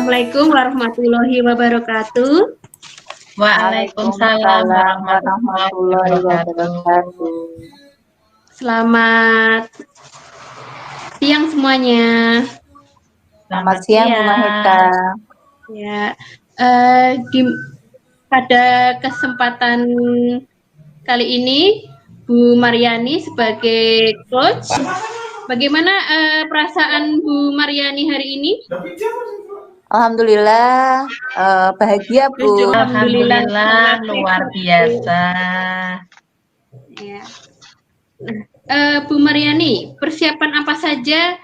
Assalamualaikum warahmatullahi wabarakatuh. Waalaikumsalam warahmatullahi wabarakatuh. Selamat siang semuanya. Selamat siang, Bu Mahita. Ya, pada kesempatan kali ini, Bu Mariani sebagai coach, bagaimana perasaan Bu Mariani hari ini? Alhamdulillah, bahagia, Bu. Alhamdulillah, luar biasa. Ya. Bu Mariani, persiapan apa saja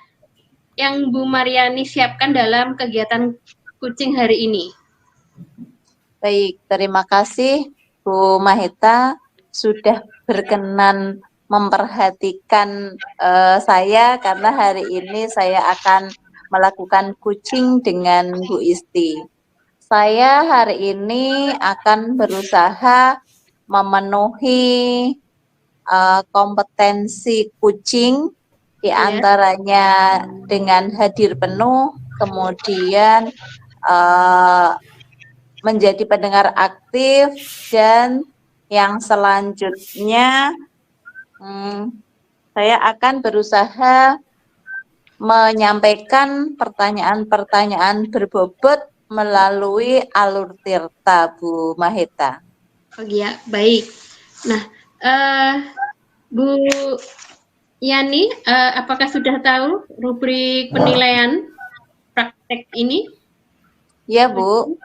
yang Bu Mariani siapkan dalam kegiatan coaching hari ini? Baik, terima kasih Bu Mahita sudah berkenan memperhatikan saya karena hari ini saya akan melakukan coaching dengan Bu Isti. Saya hari ini akan berusaha memenuhi kompetensi coaching, di antaranya dengan hadir penuh, kemudian menjadi pendengar aktif, dan yang selanjutnya saya akan berusaha menyampaikan pertanyaan-pertanyaan berbobot melalui alur tirta, Bu Mahita. Oh iya, baik. Nah, Bu Yani, apakah sudah tahu rubrik penilaian praktek ini? Ya, Bu.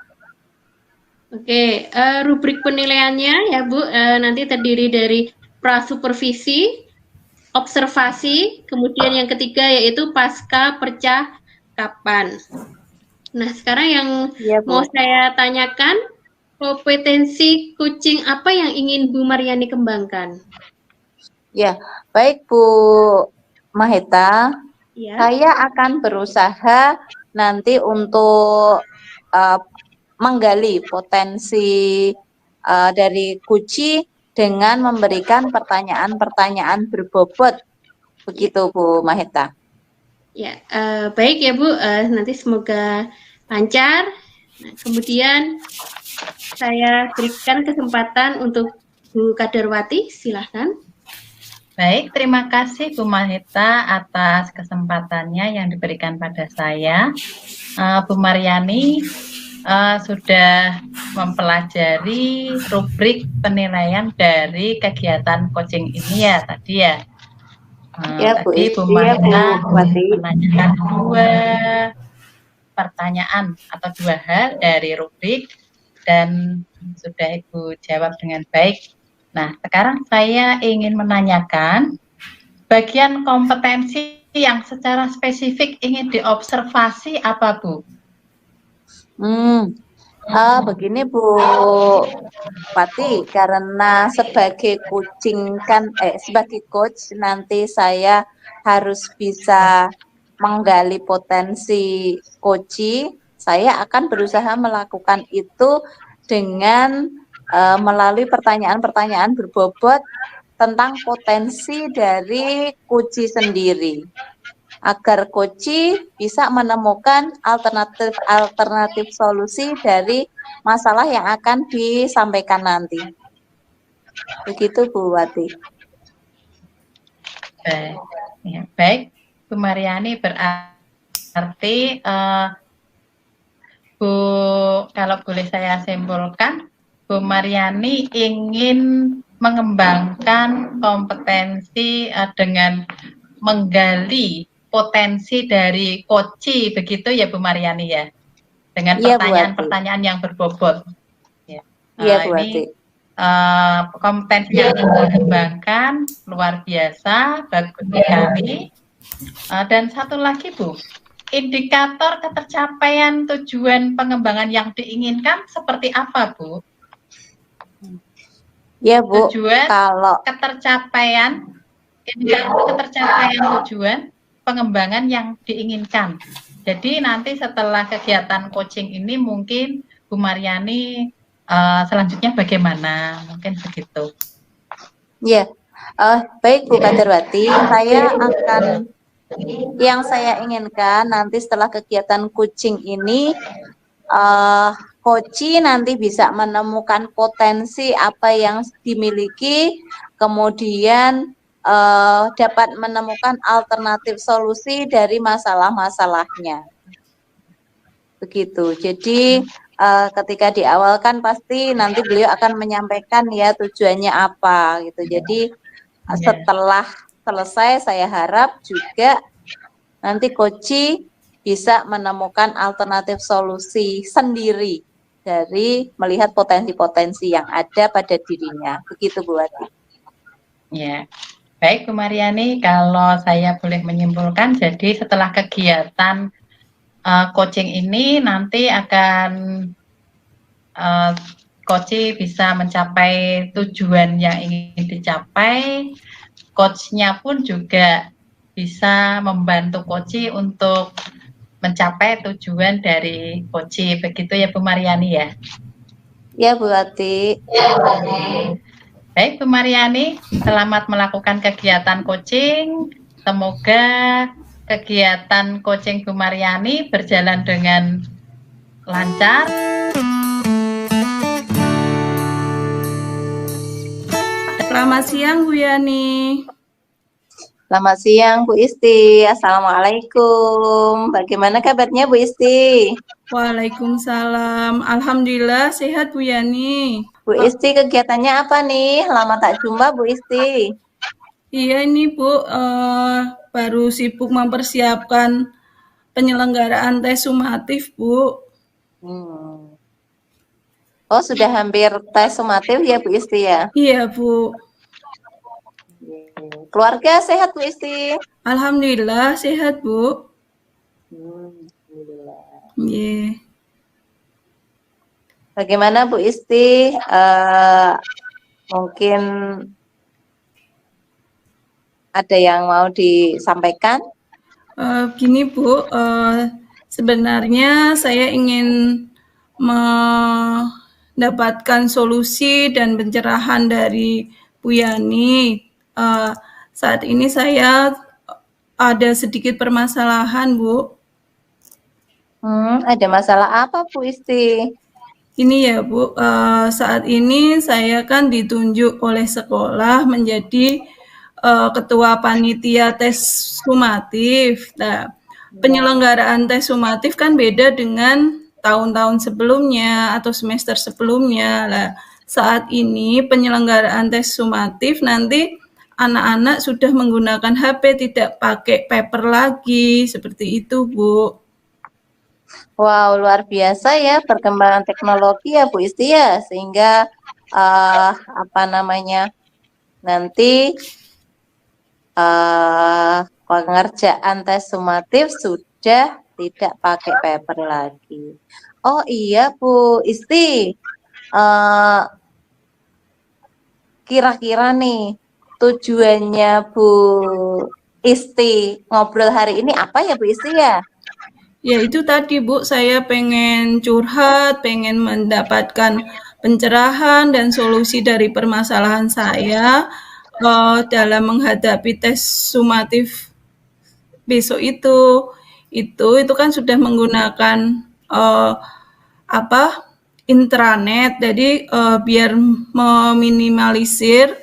Oke, rubrik penilaiannya ya Bu, nanti terdiri dari prasupervisi, observasi, kemudian yang ketiga yaitu pasca percakapan. Nah, sekarang yang mau saya tanyakan, kompetensi coaching apa yang ingin Bu Mariani kembangkan? Ya, baik Bu Mahita, saya akan berusaha nanti untuk menggali potensi dari Kuci dengan memberikan pertanyaan-pertanyaan berbobot, begitu Bu Mahita. Ya, baik ya Bu, nanti semoga lancar. Nah, kemudian saya berikan kesempatan untuk Bu Kadarwati, silahkan. Baik, terima kasih Bu Mahita atas kesempatannya yang diberikan pada saya. Bu Mariani sudah mempelajari rubrik penilaian dari kegiatan coaching ini ya tadi ya. Tadi Bu Mahita menanyakan dua pertanyaan atau dua hal dari rubrik dan sudah Ibu jawab dengan baik. Nah, sekarang saya ingin menanyakan bagian kompetensi yang secara spesifik ingin diobservasi apa, Bu? Begini Bu Pati, karena sebagai sebagai coach nanti saya harus bisa menggali potensi coaching, saya akan berusaha melakukan itu dengan melalui pertanyaan-pertanyaan berbobot tentang potensi dari coaching sendiri, agar coaching bisa menemukan alternatif solusi dari masalah yang akan disampaikan nanti. Begitu Bu Wati. Baik, Bu Mariani, berarti Bu, kalau boleh saya simpulkan, Bu Mariani ingin mengembangkan kompetensi dengan menggali potensi dari coaching, begitu ya Bu Mariani ya, dengan pertanyaan-pertanyaan yang berbobot. Iya Bu Wati. Kompetensi yang dikembangkan luar biasa, bagus sekali. Dan satu lagi Bu, indikator ketercapaian tujuan pengembangan yang diinginkan seperti apa Bu? Ya Bu, tujuan indikator ketercapaian tujuan pengembangan yang diinginkan. Jadi nanti setelah kegiatan coaching ini mungkin Bu Mariani selanjutnya bagaimana? Mungkin begitu. Ya, baik Bu Kadarwati, saya akan Yang saya inginkan nanti setelah kegiatan coaching ini, coach nanti bisa menemukan potensi apa yang dimiliki, kemudian dapat menemukan alternatif solusi dari masalah-masalahnya. Begitu. Jadi ketika di awal kan pasti nanti beliau akan menyampaikan ya tujuannya apa gitu. Jadi setelah selesai saya harap juga nanti coach bisa menemukan alternatif solusi sendiri dari melihat potensi-potensi yang ada pada dirinya. Begitu Bu Wati. Ya, baik Bu Mariani, kalau saya boleh menyimpulkan, jadi setelah kegiatan coaching ini nanti akan coach bisa mencapai tujuan yang ingin dicapai, coach-nya pun juga bisa membantu coach untuk mencapai tujuan dari coach. Begitu ya Bu Mariani ya? Ya Bu Wati. Baik Bu Mariani, selamat melakukan kegiatan coaching. Semoga kegiatan coaching Bu Mariani berjalan dengan lancar. Selamat siang Bu Yani. Selamat siang Bu Isti. Assalamualaikum. Bagaimana kabarnya Bu Isti? Waalaikumsalam. Alhamdulillah sehat Bu Yani. Bu Isti kegiatannya apa nih? Lama tak jumpa Bu Isti. Iya ini Bu, baru sibuk mempersiapkan penyelenggaraan tes sumatif Bu. Oh sudah hampir tes sumatif ya Bu Isti ya? Iya Bu. Keluarga sehat Bu Isti? Alhamdulillah sehat Bu. Alhamdulillah. Yeah. Bagaimana Bu Isti? Mungkin ada yang mau disampaikan? Gini Bu, sebenarnya saya ingin mendapatkan solusi dan pencerahan dari Bu Yani. Saat ini saya ada sedikit permasalahan Bu. Ada masalah apa Bu Isti? Ini ya Bu, saat ini saya kan ditunjuk oleh sekolah menjadi ketua panitia tes sumatif. Nah, penyelenggaraan tes sumatif kan beda dengan tahun-tahun sebelumnya atau semester sebelumnya. Lah, saat ini penyelenggaraan tes sumatif nanti anak-anak sudah menggunakan HP, tidak pakai paper lagi, seperti itu Bu. Wow, luar biasa ya perkembangan teknologi ya Bu Isti ya, sehingga nanti pengerjaan tes sumatif sudah tidak pakai paper lagi. Oh iya Bu Isti, kira-kira nih tujuannya Bu Isti ngobrol hari ini apa ya Bu Isti ya? Ya itu tadi Bu, saya pengen curhat, pengen mendapatkan pencerahan dan solusi dari permasalahan saya dalam menghadapi tes sumatif besok itu. Itu kan sudah menggunakan intranet, jadi biar meminimalisir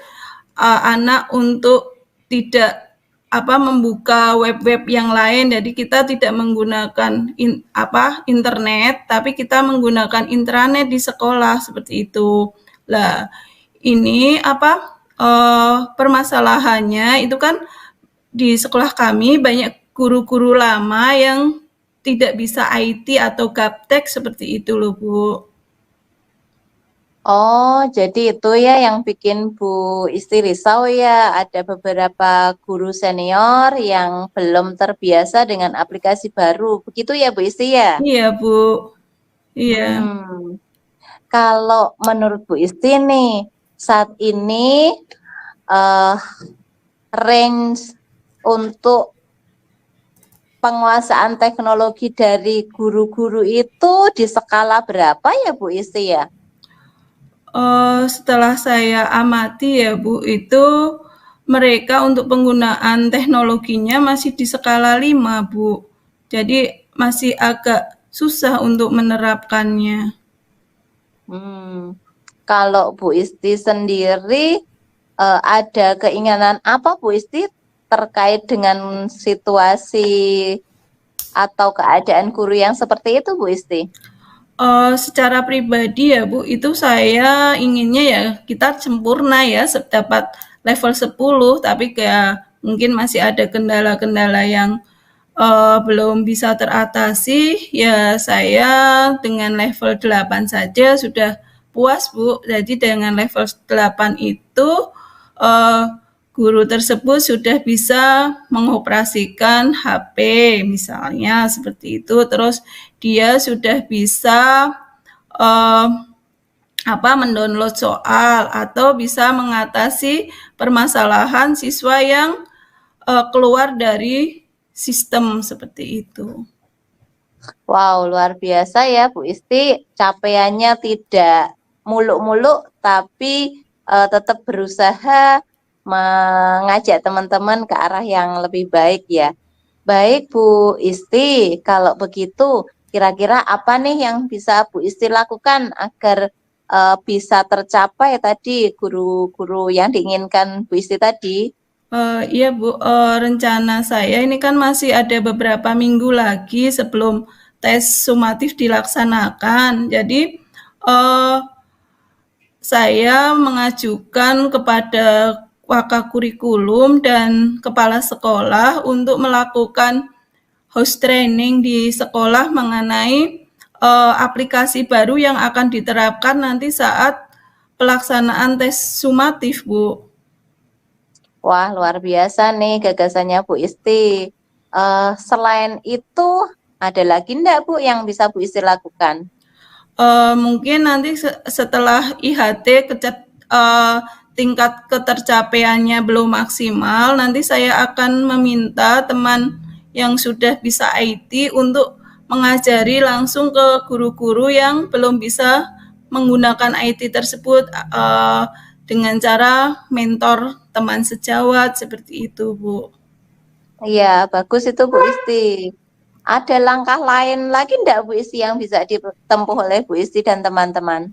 anak untuk tidak membuka web-web yang lain. Jadi kita tidak menggunakan internet, tapi kita menggunakan intranet di sekolah seperti itu. Lah, ini permasalahannya itu kan di sekolah kami banyak guru-guru lama yang tidak bisa IT atau gaptek seperti itu loh Bu. Oh, jadi itu ya yang bikin Bu Isti risau ya, ada beberapa guru senior yang belum terbiasa dengan aplikasi baru. Begitu ya Bu Isti ya? Iya Bu, iya. Kalau menurut Bu Isti nih, saat ini range untuk penguasaan teknologi dari guru-guru itu di skala berapa ya Bu Isti ya? Setelah saya amati ya Bu, itu mereka untuk penggunaan teknologinya masih di skala 5, Bu. Jadi masih agak susah untuk menerapkannya. Kalau Bu Isti sendiri ada keinginan apa Bu Isti terkait dengan situasi atau keadaan guru yang seperti itu Bu Isti? Secara pribadi ya Bu, itu saya inginnya ya kita sempurna ya dapat level 10, tapi kayak mungkin masih ada kendala-kendala yang belum bisa teratasi, ya saya dengan level 8 saja sudah puas Bu. Jadi dengan level 8 itu uh, guru tersebut sudah bisa mengoperasikan HP misalnya seperti itu, terus dia sudah bisa mendownload soal atau bisa mengatasi permasalahan siswa yang keluar dari sistem seperti itu. Wow, luar biasa ya Bu Isti, capaiannya tidak muluk-muluk tapi tetap berusaha mengajak teman-teman ke arah yang lebih baik ya. Baik Bu Isti, kalau begitu kira-kira apa nih yang bisa Bu Isti lakukan agar bisa tercapai tadi guru-guru yang diinginkan Bu Isti tadi? Iya Bu, rencana saya ini kan masih ada beberapa minggu lagi sebelum tes sumatif dilaksanakan. Jadi saya mengajukan kepada Wakakurikulum dan kepala sekolah untuk melakukan host training di sekolah mengenai aplikasi baru yang akan diterapkan nanti saat pelaksanaan tes sumatif, Bu. Wah, luar biasa nih gagasannya Bu Isti. Selain itu, ada lagi enggak Bu yang bisa Bu Isti lakukan? Mungkin nanti setelah IHT tingkat ketercapaiannya belum maksimal, nanti saya akan meminta teman yang sudah bisa IT untuk mengajari langsung ke guru-guru yang belum bisa menggunakan IT tersebut dengan cara mentor teman sejawat seperti itu, Bu. Iya, bagus itu Bu Isti. Ada langkah lain lagi enggak Bu Isti yang bisa ditempuh oleh Bu Isti dan teman-teman?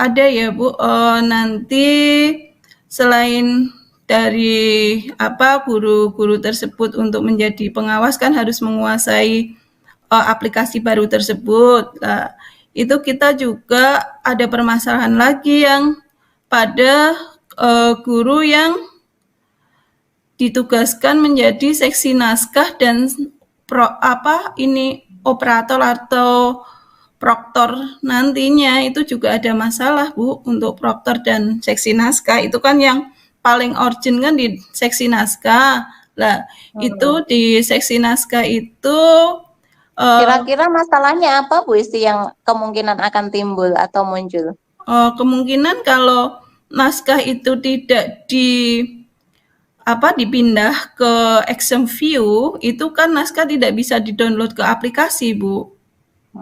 Ada ya Bu, nanti selain dari guru-guru tersebut untuk menjadi pengawas kan harus menguasai aplikasi baru tersebut. Nah, itu kita juga ada permasalahan lagi yang pada guru yang ditugaskan menjadi seksi naskah dan operator atau proktor nantinya itu juga ada masalah Bu untuk proktor dan seksi naskah itu kan yang paling urgent kan di seksi naskah lah itu di seksi naskah itu Kira-kira masalahnya apa Bu Isti yang kemungkinan akan timbul atau muncul? Kemungkinan kalau naskah itu tidak dipindah ke exam view itu kan naskah tidak bisa didownload ke aplikasi Bu.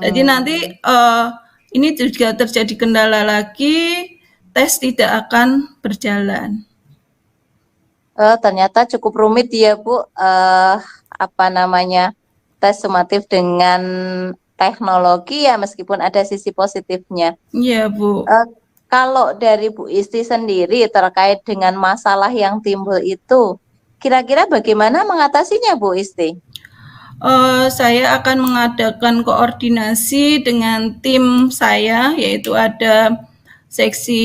Jadi nanti ini juga terjadi kendala lagi, tes tidak akan berjalan. Ternyata cukup rumit ya Bu, tes sumatif dengan teknologi ya meskipun ada sisi positifnya. Iya Bu. Kalau dari Bu Isti sendiri terkait dengan masalah yang timbul itu, kira-kira bagaimana mengatasinya Bu Isti? Saya akan mengadakan koordinasi dengan tim saya, yaitu ada seksi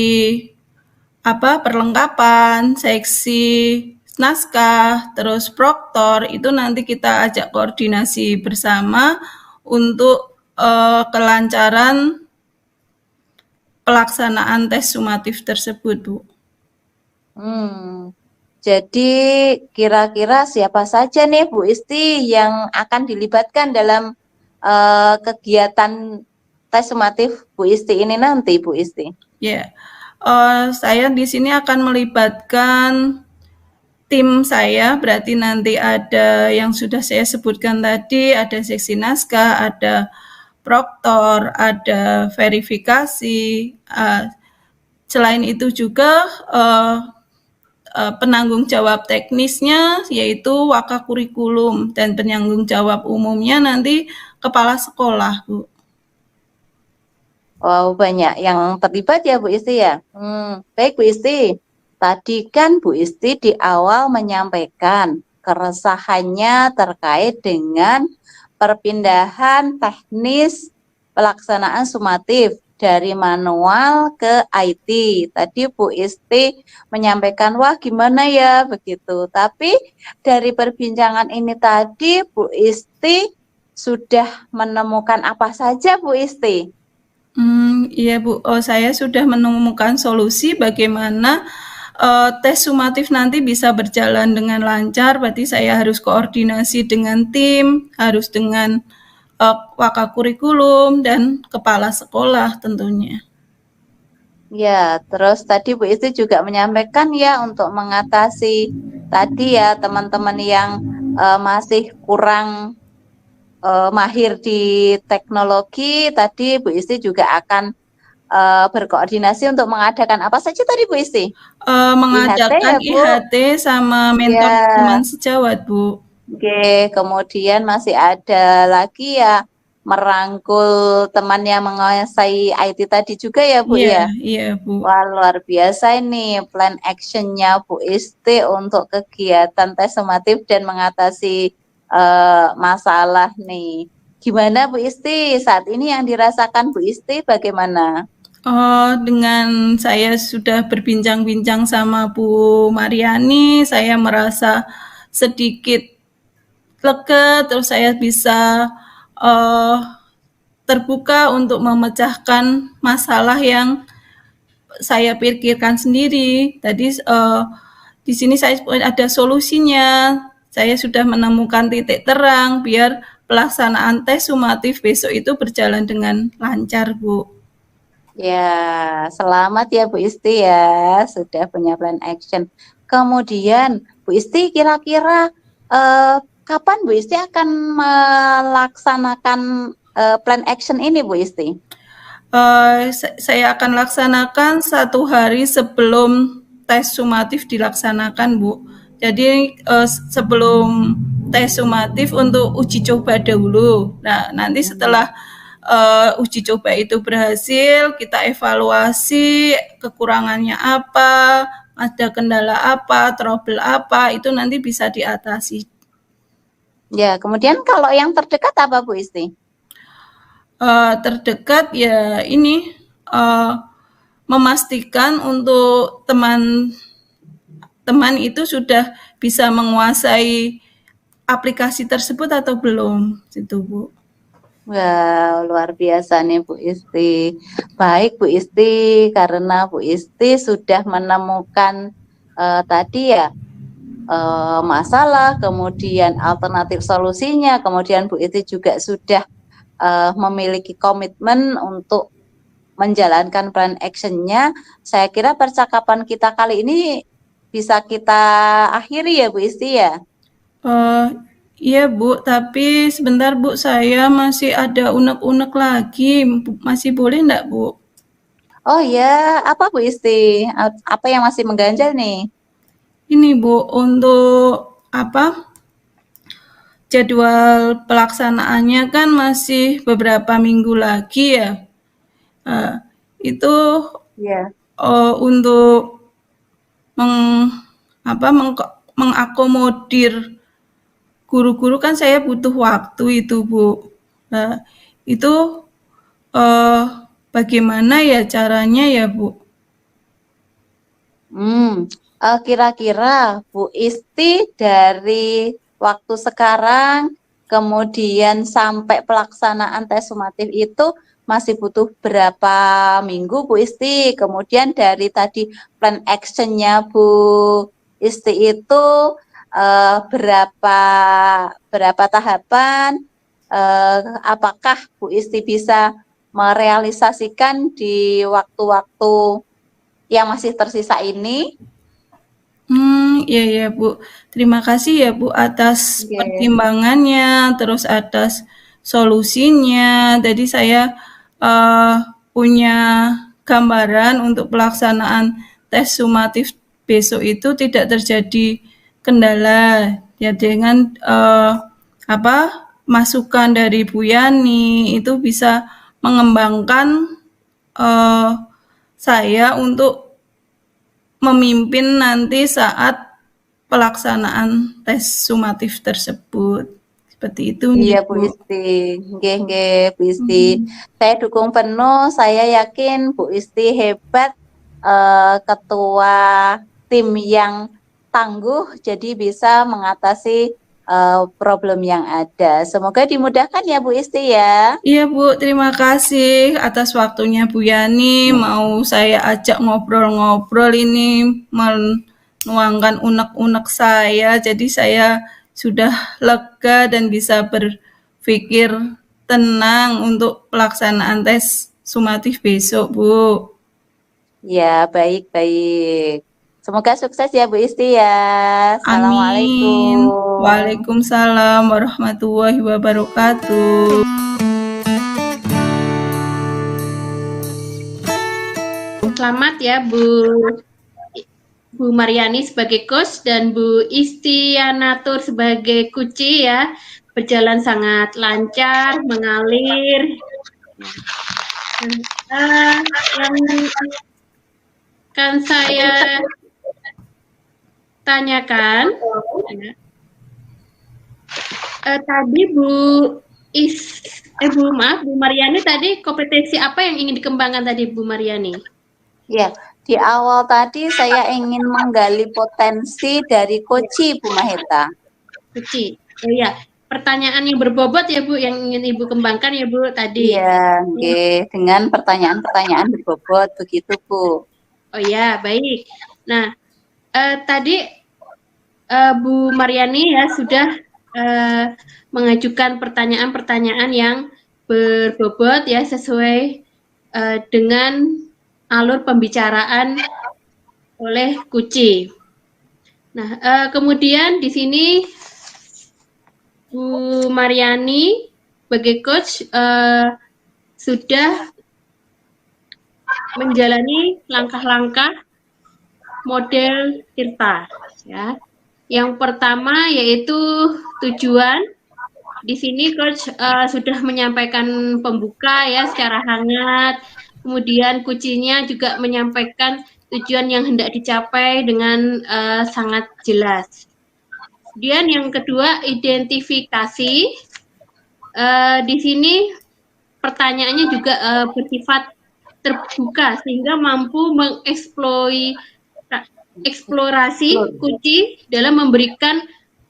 perlengkapan, seksi naskah, terus proktor, itu nanti kita ajak koordinasi bersama untuk kelancaran pelaksanaan tes sumatif tersebut, Bu. Jadi kira-kira siapa saja nih Bu Isti yang akan dilibatkan dalam kegiatan tes sumatif Bu Isti ini nanti Bu Isti? Ya, saya di sini akan melibatkan tim saya, berarti nanti ada yang sudah saya sebutkan tadi, ada seksi naskah, ada proktor, ada verifikasi. Selain itu juga penanggung jawab teknisnya yaitu wakakurikulum dan penanggung jawab umumnya nanti kepala sekolah, Bu. Wow, banyak yang terlibat ya Bu Isti ya. Baik Bu Isti, tadi kan Bu Isti di awal menyampaikan keresahannya terkait dengan perpindahan teknis pelaksanaan sumatif dari manual ke IT. Tadi Bu Isti menyampaikan, wah gimana ya begitu. Tapi dari perbincangan ini tadi Bu Isti sudah menemukan apa saja Bu Isti? Iya Bu, saya sudah menemukan solusi bagaimana tes sumatif nanti bisa berjalan dengan lancar. Berarti saya harus koordinasi dengan tim, harus dengan wakakurikulum dan kepala sekolah tentunya. Ya, terus tadi Bu Isti juga menyampaikan ya untuk mengatasi tadi ya teman-teman yang masih kurang mahir di teknologi, tadi Bu Isti juga akan berkoordinasi untuk mengadakan apa saja tadi Bu Isti? Mengadakan IHT ya Bu? IHT sama mentor Ya, teman sejawat Bu. oke. Kemudian masih ada lagi ya merangkul teman yang menguasai IT tadi juga ya Bu Iya, ya? iya Bu. Wah, luar biasa ini plan actionnya Bu Isti untuk kegiatan tes sumatif dan mengatasi masalah nih. Gimana Bu Isti? Saat ini yang dirasakan Bu Isti bagaimana? Dengan saya sudah berbincang-bincang sama Bu Mariani, saya merasa sedikit lega, terus saya bisa terbuka untuk memecahkan masalah yang saya pikirkan sendiri. Tadi di sini saya ada solusinya. Saya sudah menemukan titik terang biar pelaksanaan tes sumatif besok itu berjalan dengan lancar, Bu. Ya, selamat ya Bu Isti ya, sudah punya plan action. Kemudian Bu Isti kira-kira kapan Bu Isti akan melaksanakan plan action ini Bu Isti? Saya akan laksanakan 1 hari sebelum tes sumatif dilaksanakan, Bu. Jadi sebelum tes sumatif untuk uji coba dahulu. Nah, nanti setelah uji coba itu berhasil, kita evaluasi kekurangannya apa, ada kendala apa, trouble apa, itu nanti bisa diatasi. Ya, kemudian kalau yang terdekat apa Bu Isti? Terdekat ya ini memastikan untuk teman-teman itu sudah bisa menguasai aplikasi tersebut atau belum, gitu Bu. Wow, luar biasa nih Bu Isti. Baik Bu Isti, karena Bu Isti sudah menemukan tadi ya masalah, kemudian alternatif solusinya, kemudian Bu Isti juga sudah memiliki komitmen untuk menjalankan plan action-nya. Saya kira percakapan kita kali ini bisa kita akhiri ya Bu Isti ya. Iya Bu, tapi sebentar Bu, saya masih ada unek-unek lagi, masih boleh enggak Bu? Oh ya, apa Bu Isti? Apa yang masih mengganjal nih? Ini Bu, untuk apa? Jadwal pelaksanaannya kan masih beberapa minggu lagi ya. Itu Ya. untuk mengakomodir guru-guru kan saya butuh waktu itu Bu. Nah, itu bagaimana ya caranya ya Bu? Kira-kira Bu Isti dari waktu sekarang kemudian sampai pelaksanaan tes sumatif itu masih butuh berapa minggu Bu Isti? Kemudian dari tadi plan action-nya Bu Isti itu berapa tahapan? Apakah Bu Isti bisa merealisasikan di waktu-waktu yang masih tersisa ini? Iya ya Bu. Terima kasih ya Bu atas pertimbangannya, terus atas solusinya. Jadi saya punya gambaran untuk pelaksanaan tes sumatif besok itu tidak terjadi kendala ya dengan masukan dari Bu Yani itu bisa mengembangkan saya untuk memimpin nanti saat pelaksanaan tes sumatif tersebut. Seperti itu. Iya Bu Isti, nggih Bu Isti. Saya dukung penuh, saya yakin Bu Isti hebat, ketua tim yang tangguh, jadi bisa mengatasi problem yang ada. Semoga dimudahkan ya Bu Isti ya. Iya Bu, terima kasih atas waktunya Bu Yani. Mau saya ajak ngobrol-ngobrol ini menuangkan unek-unek saya. Jadi saya sudah lega dan bisa berpikir tenang untuk pelaksanaan tes sumatif besok Bu. Ya, baik-baik. Semoga sukses ya Bu Isti ya. Assalamualaikum. Amin. Waalaikumsalam warahmatullahi wabarakatuh. Selamat ya Bu Mariani sebagai coach dan Bu Istianatur sebagai kuci ya. Berjalan sangat lancar, mengalir. Yang kan saya tanyakan tadi Bu Mariani tadi kompetensi apa yang ingin dikembangkan tadi Bu Mariani? Ya, di awal tadi saya ingin menggali potensi dari Koci Bu Maheta. Koci, oh ya. Pertanyaan yang berbobot ya Bu, yang ingin Ibu kembangkan ya Bu tadi. Iya, dengan pertanyaan-pertanyaan berbobot begitu Bu. Oh ya, baik. Nah, tadi Bu Mariani ya sudah mengajukan pertanyaan-pertanyaan yang berbobot ya sesuai dengan alur pembicaraan oleh Kuci. Nah, kemudian di sini Bu Mariani sebagai coach sudah menjalani langkah-langkah model Tirta ya. Yang pertama yaitu tujuan. Di sini coach sudah menyampaikan pembuka ya secara hangat. Kemudian kucinya juga menyampaikan tujuan yang hendak dicapai dengan sangat jelas. Kemudian yang kedua identifikasi. Di sini pertanyaannya juga bersifat terbuka sehingga mampu mengeksplorasi Kuci dalam memberikan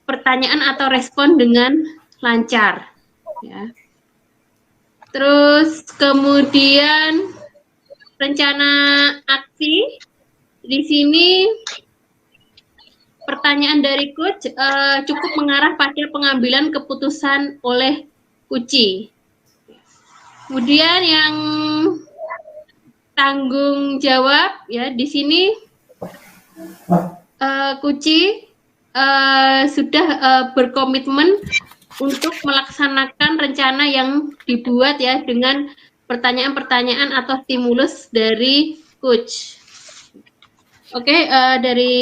pertanyaan atau respon dengan lancar. Ya. Terus kemudian rencana aksi di sini pertanyaan dari coach cukup mengarah pada pengambilan keputusan oleh Kuci. Kemudian yang tanggung jawab ya di sini Kuci sudah berkomitmen untuk melaksanakan rencana yang dibuat ya dengan pertanyaan-pertanyaan atau stimulus dari coach. Oke, dari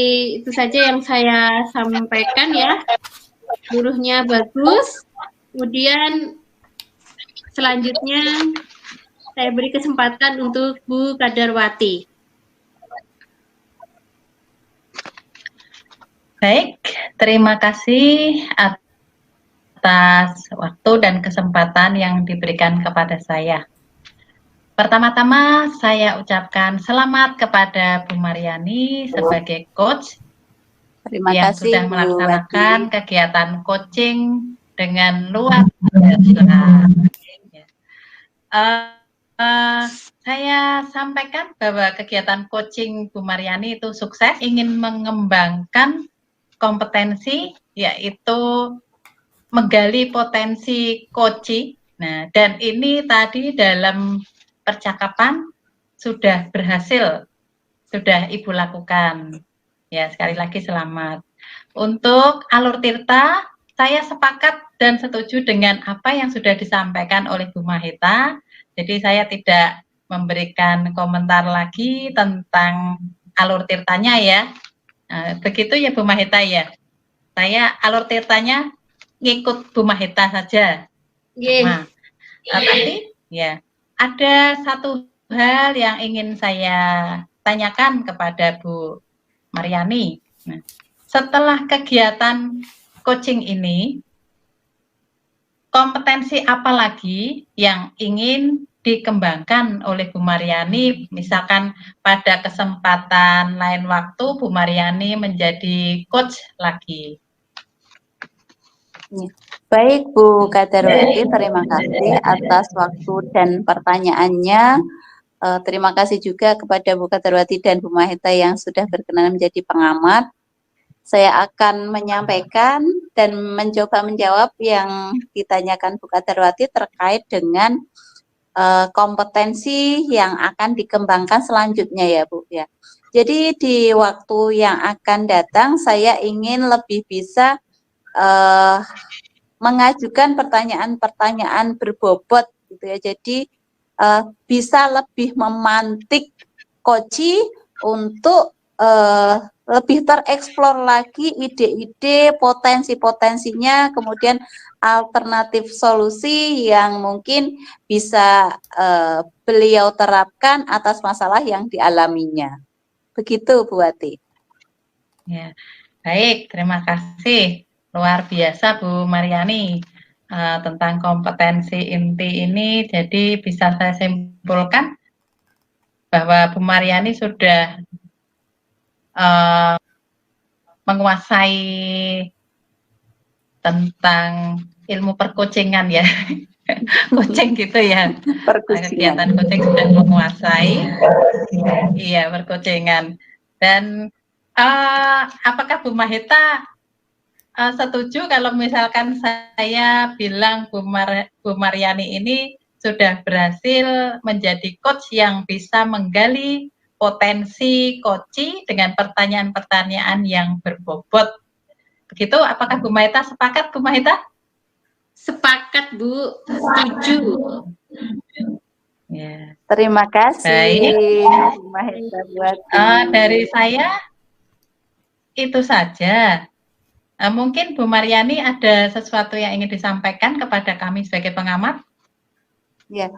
itu saja yang saya sampaikan ya. Seluruhnya bagus. Kemudian selanjutnya saya beri kesempatan untuk Bu Kadarwati. Baik, terima kasih atas waktu dan kesempatan yang diberikan kepada saya. Pertama-tama saya ucapkan selamat kepada Bu Mariani sebagai coach yang sudah melaksanakan kegiatan coaching dengan luar biasa. Saya sampaikan bahwa kegiatan coaching Bu Mariani itu sukses, ingin mengembangkan kompetensi yaitu menggali potensi coaching. Nah, dan ini tadi dalam percakapan sudah berhasil, sudah Ibu lakukan. Ya, sekali lagi selamat. Untuk alur Tirta, saya sepakat dan setuju dengan apa yang sudah disampaikan oleh Bu Maheta. Jadi saya tidak memberikan komentar lagi tentang alur Tirtanya ya. Begitu ya Bu Mahita ya. Saya alur tirtanya ngikut Bu Mahita saja. Nggih. Nah, tapi ya ada satu hal yang ingin saya tanyakan kepada Bu Mariani. Nah, setelah kegiatan coaching ini, kompetensi apa lagi yang ingin dikembangkan oleh Bu Mariani, misalkan pada kesempatan lain waktu Bu Mariani menjadi coach lagi. Baik Bu Kadarwati, terima kasih atas waktu dan pertanyaannya. Terima kasih juga kepada Bu Kadarwati dan Bu Mahita yang sudah berkenan menjadi pengamat. Saya akan menyampaikan dan mencoba menjawab yang ditanyakan Bu Kadarwati terkait dengan kompetensi yang akan dikembangkan selanjutnya ya Bu ya. Jadi di waktu yang akan datang saya ingin lebih bisa mengajukan pertanyaan-pertanyaan berbobot gitu ya. Jadi bisa lebih memantik koci untuk lebih tereksplor lagi ide-ide, potensi-potensinya, kemudian alternatif solusi yang mungkin bisa beliau terapkan atas masalah yang dialaminya. Begitu Bu Wati. Ya, baik, terima kasih. Luar biasa Bu Mariani. Tentang kompetensi inti ini, jadi bisa saya simpulkan bahwa Bu Mariani sudah menguasai tentang ilmu percoachingan ya. Coaching gitu ya. Kegiatan coaching sudah menguasai. Iya, percoachingan. Dan apakah Bu Mahita setuju kalau misalkan saya bilang Bu Mariani ini sudah berhasil menjadi coach yang bisa menggali potensi coaching dengan pertanyaan-pertanyaan yang berbobot. Begitu, apakah Bu Mahita sepakat, Bu Mahita? Sepakat Bu, setuju. Ya. Terima kasih Bu Mahita dari saya itu saja. Mungkin Bu Mariani ada sesuatu yang ingin disampaikan kepada kami sebagai pengamat? Ya,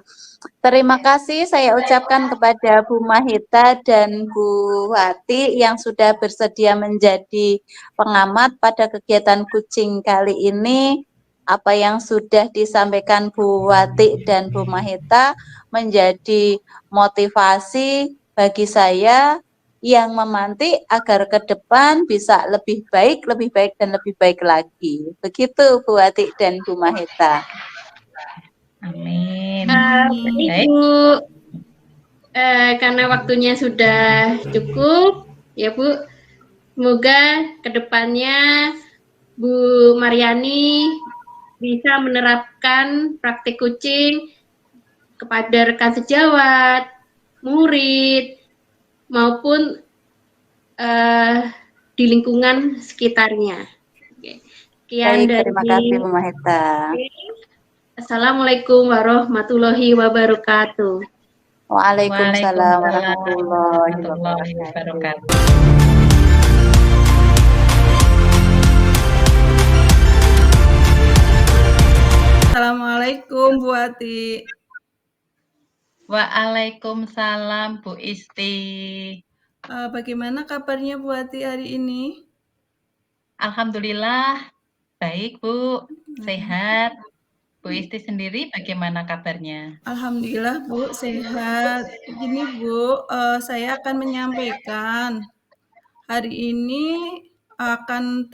terima kasih saya ucapkan kepada Bu Mahita dan Bu Wati yang sudah bersedia menjadi pengamat pada kegiatan coaching kali ini. Apa yang sudah disampaikan Bu Wati dan Bu Mahita menjadi motivasi bagi saya yang memantik agar ke depan bisa lebih baik, dan lebih baik lagi. Begitu Bu Wati dan Bu Mahita. Amin. Ibu, karena waktunya sudah cukup, ya Bu. Semoga kedepannya Bu Mariani bisa menerapkan praktik coaching kepada rekan sejawat, murid, maupun di lingkungan sekitarnya. Sekian baik, terima kasih Bu Mahita. Assalamualaikum warahmatullahi wabarakatuh. Waalaikumsalam warahmatullahi wabarakatuh. Assalamualaikum Bu Wati. Waalaikumsalam Bu Isti. Bagaimana kabarnya Bu Wati hari ini? Alhamdulillah baik Bu, sehat. Bu Isti sendiri bagaimana kabarnya? Alhamdulillah Bu, sehat. Begini Bu, saya akan menyampaikan hari ini akan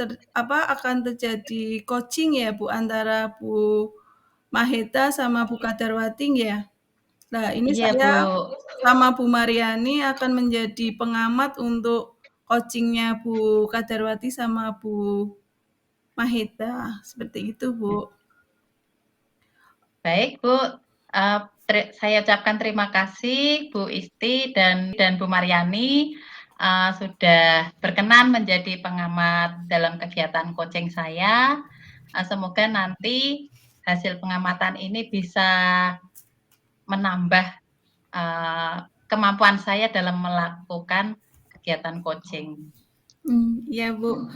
terjadi coaching ya Bu antara Bu Mahita sama Bu Kadarwati ya. Nah, ini Iya, saya Bu. sama Bu Mariani akan menjadi pengamat untuk coachingnya Bu Kadarwati sama Bu Mahita. Seperti itu, Bu. Baik, Bu. Saya ucapkan terima kasih Bu Isti dan Bu Mariani sudah berkenan menjadi pengamat dalam kegiatan coaching saya. Semoga nanti hasil pengamatan ini bisa menambah kemampuan saya dalam melakukan kegiatan coaching. Iya Bu.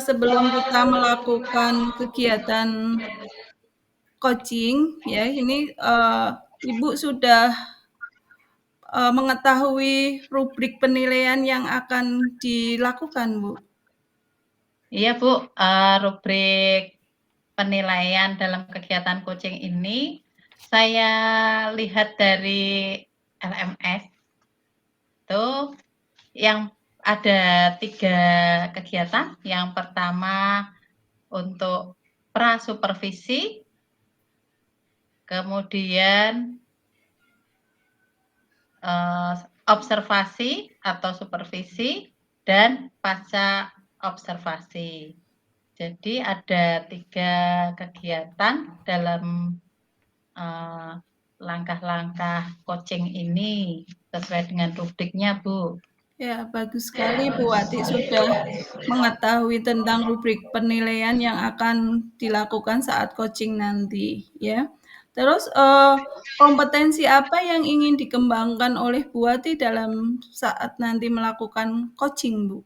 Sebelum kita melakukan kegiatan coaching, ya ini Ibu sudah mengetahui rubrik penilaian yang akan dilakukan, Bu. Iya Bu, rubrik penilaian dalam kegiatan coaching ini saya lihat dari LMS itu yang ada 3 kegiatan. Yang pertama untuk prasupervisi, kemudian observasi atau supervisi, dan pasca observasi. Jadi ada 3 kegiatan dalam langkah-langkah coaching ini sesuai dengan rubriknya, Bu. Ya, bagus sekali Bu Wati sudah mengetahui tentang rubrik penilaian yang akan dilakukan saat coaching nanti, ya. Terus kompetensi apa yang ingin dikembangkan oleh Bu Wati dalam saat nanti melakukan coaching, Bu?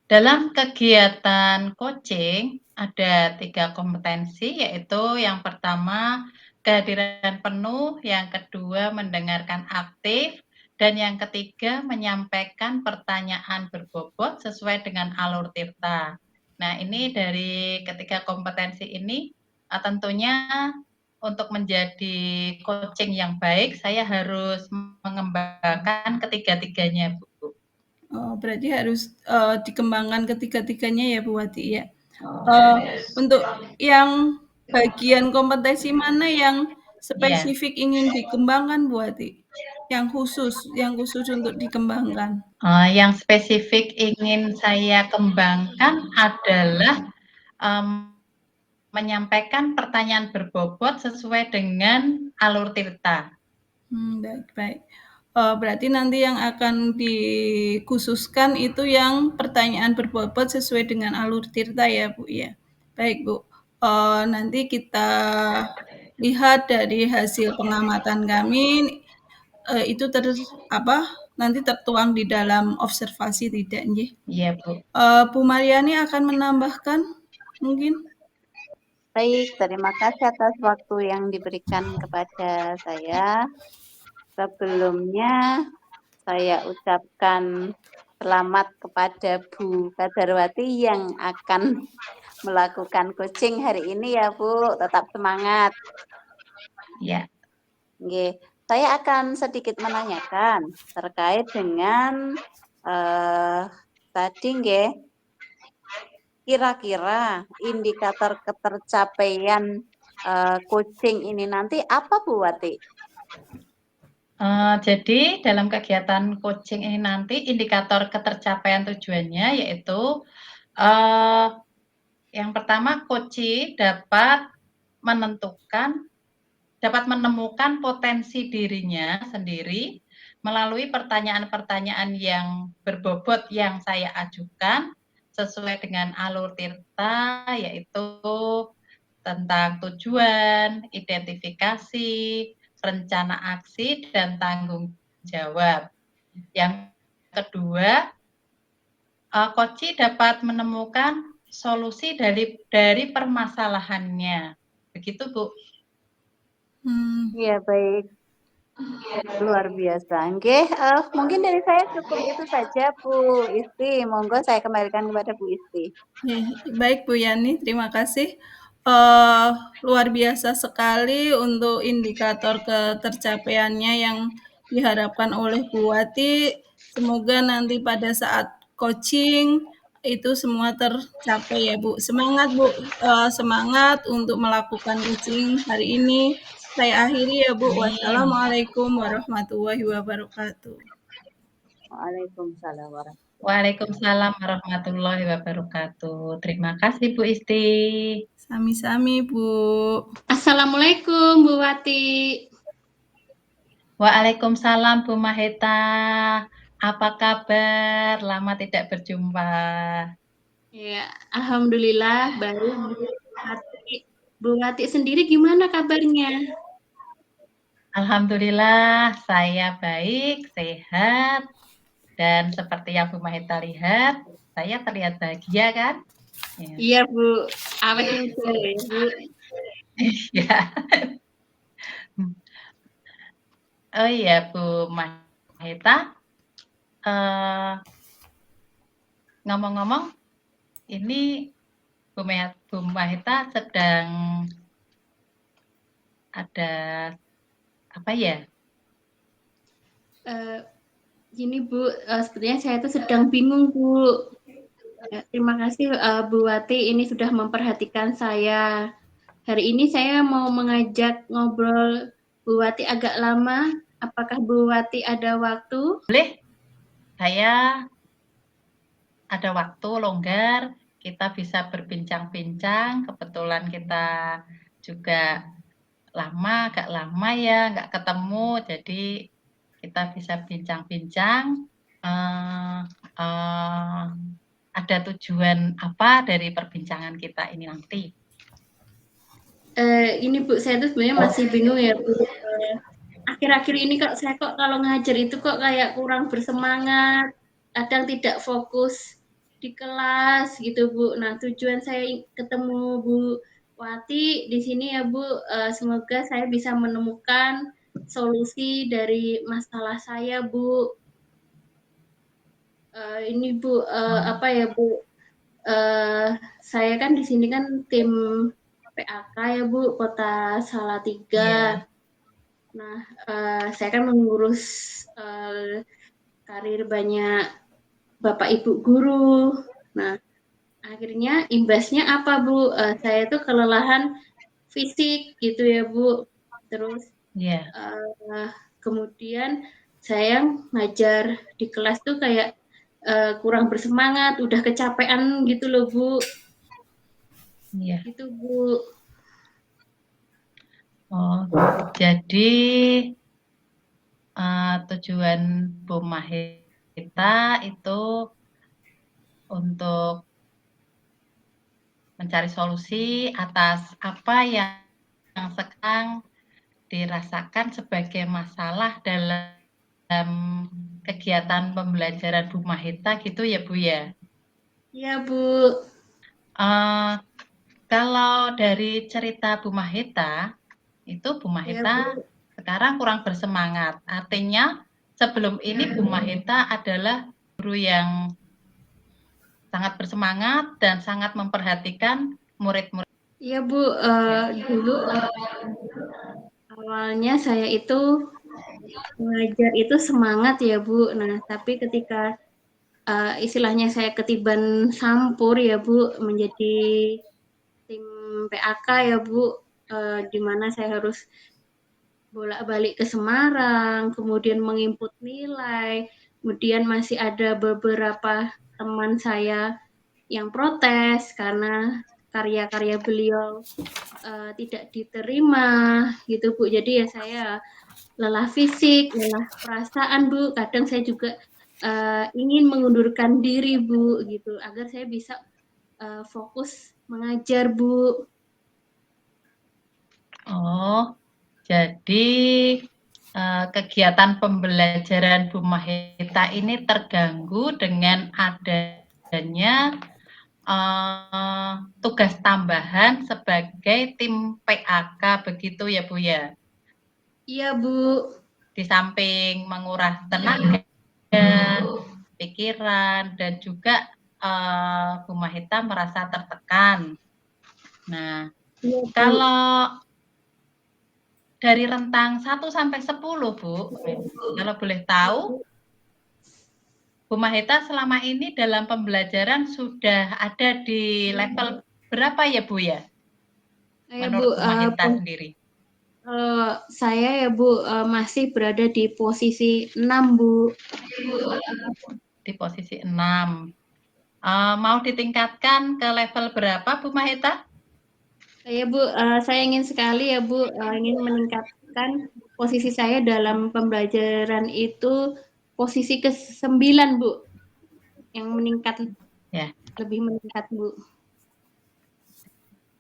Dalam kegiatan coaching ada 3 kompetensi, yaitu yang pertama kehadiran penuh, yang kedua mendengarkan aktif, dan yang ketiga menyampaikan pertanyaan berbobot sesuai dengan alur tirta. Nah, ini dari ketiga kompetensi ini tentunya untuk menjadi coaching yang baik saya harus mengembangkan ketiga-tiganya, Bu. Oh, berarti harus dikembangkan ketiga-tiganya ya Bu Wati ya. Untuk yang bagian kompetensi mana yang spesifik ingin dikembangkan Bu Wati? Yang khusus untuk dikembangkan. Yang spesifik ingin saya kembangkan adalah menyampaikan pertanyaan berbobot sesuai dengan alur tirta. Baik. Berarti nanti yang akan dikhususkan itu yang pertanyaan berbobot sesuai dengan alur tirta ya Bu ya. Baik Bu, nanti kita lihat dari hasil pengamatan kami itu nanti tertuang di dalam observasi tidak nggih? Iya Bu. Bu Mariani akan menambahkan mungkin? Baik, terima kasih atas waktu yang diberikan kepada saya. Sebelumnya saya ucapkan selamat kepada Bu Kadarwati yang akan melakukan coaching hari ini ya Bu. Tetap semangat. Ya. Nggih. Saya akan sedikit menanyakan terkait dengan tadi nggih, kira-kira indikator ketercapaian coaching ini nanti apa Bu Wati? Jadi dalam kegiatan coaching ini nanti indikator ketercapaian tujuannya yaitu yang pertama coach dapat menemukan potensi dirinya sendiri melalui pertanyaan-pertanyaan yang berbobot yang saya ajukan sesuai dengan alur tirta, yaitu tentang tujuan, identifikasi, rencana aksi, dan tanggung jawab. Yang kedua, coach dapat menemukan solusi dari permasalahannya. Begitu, Bu. Iya, baik. Luar biasa. Nggih, mungkin dari saya cukup itu saja Bu Isti. Monggo saya kembalikan kepada Bu Isti. Baik Bu Yani, terima kasih. Luar biasa sekali untuk indikator ketercapaiannya yang diharapkan oleh Bu Wati. Semoga nanti pada saat coaching itu semua tercapai ya Bu. Semangat Bu, semangat untuk melakukan coaching hari ini. Saya akhiri ya Bu. Wassalamualaikum warahmatullahi wabarakatuh. Waalaikumsalam warahmatullahi wabarakatuh. Waalaikumsalam warahmatullahi wabarakatuh. Terima kasih Bu Isti. Sami-sami Bu. Assalamualaikum Bu Wati. Waalaikumsalam Bu Maheta. Apa kabar? Lama tidak berjumpa. Ya, alhamdulillah baik Bu Wati. Bu Wati sendiri gimana kabarnya? Alhamdulillah saya baik, sehat, Dan seperti yang Bu Mahita lihat, saya terlihat bahagia kan? Ya. Iya Bu, awet muda ya Bu. Ya. Oh iya Bu Mahita, ngomong-ngomong, ini Bu Mahita sedang ada apa ya? Gini Bu, sepertinya saya itu sedang bingung Bu. Terima kasih Bu Wati ini sudah memperhatikan saya. Hari ini saya mau mengajak ngobrol Bu Wati agak lama. Apakah Bu Wati ada waktu? Boleh, saya ada waktu longgar, kita bisa berbincang-bincang. Kebetulan kita juga agak lama ya, nggak ketemu, jadi kita bisa bincang-bincang. Ada tujuan apa dari perbincangan kita ini nanti? Ini Bu, saya tuh sebenarnya masih bingung ya Bu. Akhir-akhir ini saya kalau ngajar itu kok kayak kurang bersemangat, kadang tidak fokus di kelas gitu Bu. Nah tujuan saya ketemu Bu Wati di sini ya Bu, semoga saya bisa menemukan solusi dari masalah saya Bu. Ini Bu, apa ya Bu? Saya kan di sini kan tim PAK ya Bu, Kota Salatiga. Iya. Nah, saya kan mengurus karir banyak Bapak Ibu guru. Nah, akhirnya imbasnya apa Bu? Saya tuh kelelahan fisik gitu ya Bu. Terus Iya. kemudian saya ngajar di kelas tuh kayak kurang bersemangat, udah kecapean gitu loh Bu. Iya. Gitu Bu. Oh, jadi tujuan Bu Mahita itu untuk mencari solusi atas apa yang sekarang dirasakan sebagai masalah dalam kegiatan pembelajaran Bu Mahita gitu ya Bu ya? Iya Bu. Kalau dari cerita Bu Mahita, itu Bu Ya Mahita Bu. sekarang kurang bersemangat. Artinya sebelum ini Bu Mahita adalah guru yang sangat bersemangat dan sangat memperhatikan murid-murid. Iya Bu, dulu awalnya saya itu mengajar itu semangat ya Bu. Nah, tapi ketika istilahnya saya ketiban sampur ya Bu, menjadi tim PAK ya Bu, di mana saya harus bolak-balik ke Semarang, kemudian menginput nilai, kemudian masih ada beberapa teman saya yang protes karena karya-karya beliau tidak diterima gitu Bu. Jadi ya saya lelah fisik, lelah perasaan Bu. Kadang saya juga ingin mengundurkan diri Bu gitu agar saya bisa fokus mengajar Bu. Oh, jadi kegiatan pembelajaran Bu Mahita ini terganggu dengan adanya tugas tambahan sebagai tim PAK begitu ya Bu ya? Iya Bu. Di samping menguras tenaga, pikiran, dan juga Bu Mahita merasa tertekan. Nah, Iya, Bu. kalau dari rentang 1 sampai 10 Bu, kalau boleh tahu, Bu Mahita selama ini dalam pembelajaran sudah ada di level berapa ya Bu ya? Ya, Menurut Bu, Bu Mahita sendiri? saya ya Bu masih berada di posisi 6 Bu. Di posisi 6. Mau ditingkatkan ke level berapa Bu Mahita? Ya Bu, saya ingin sekali ya Bu, ingin meningkatkan posisi saya dalam pembelajaran itu posisi ke-9 Bu, yang meningkat Ya. lebih meningkat Bu.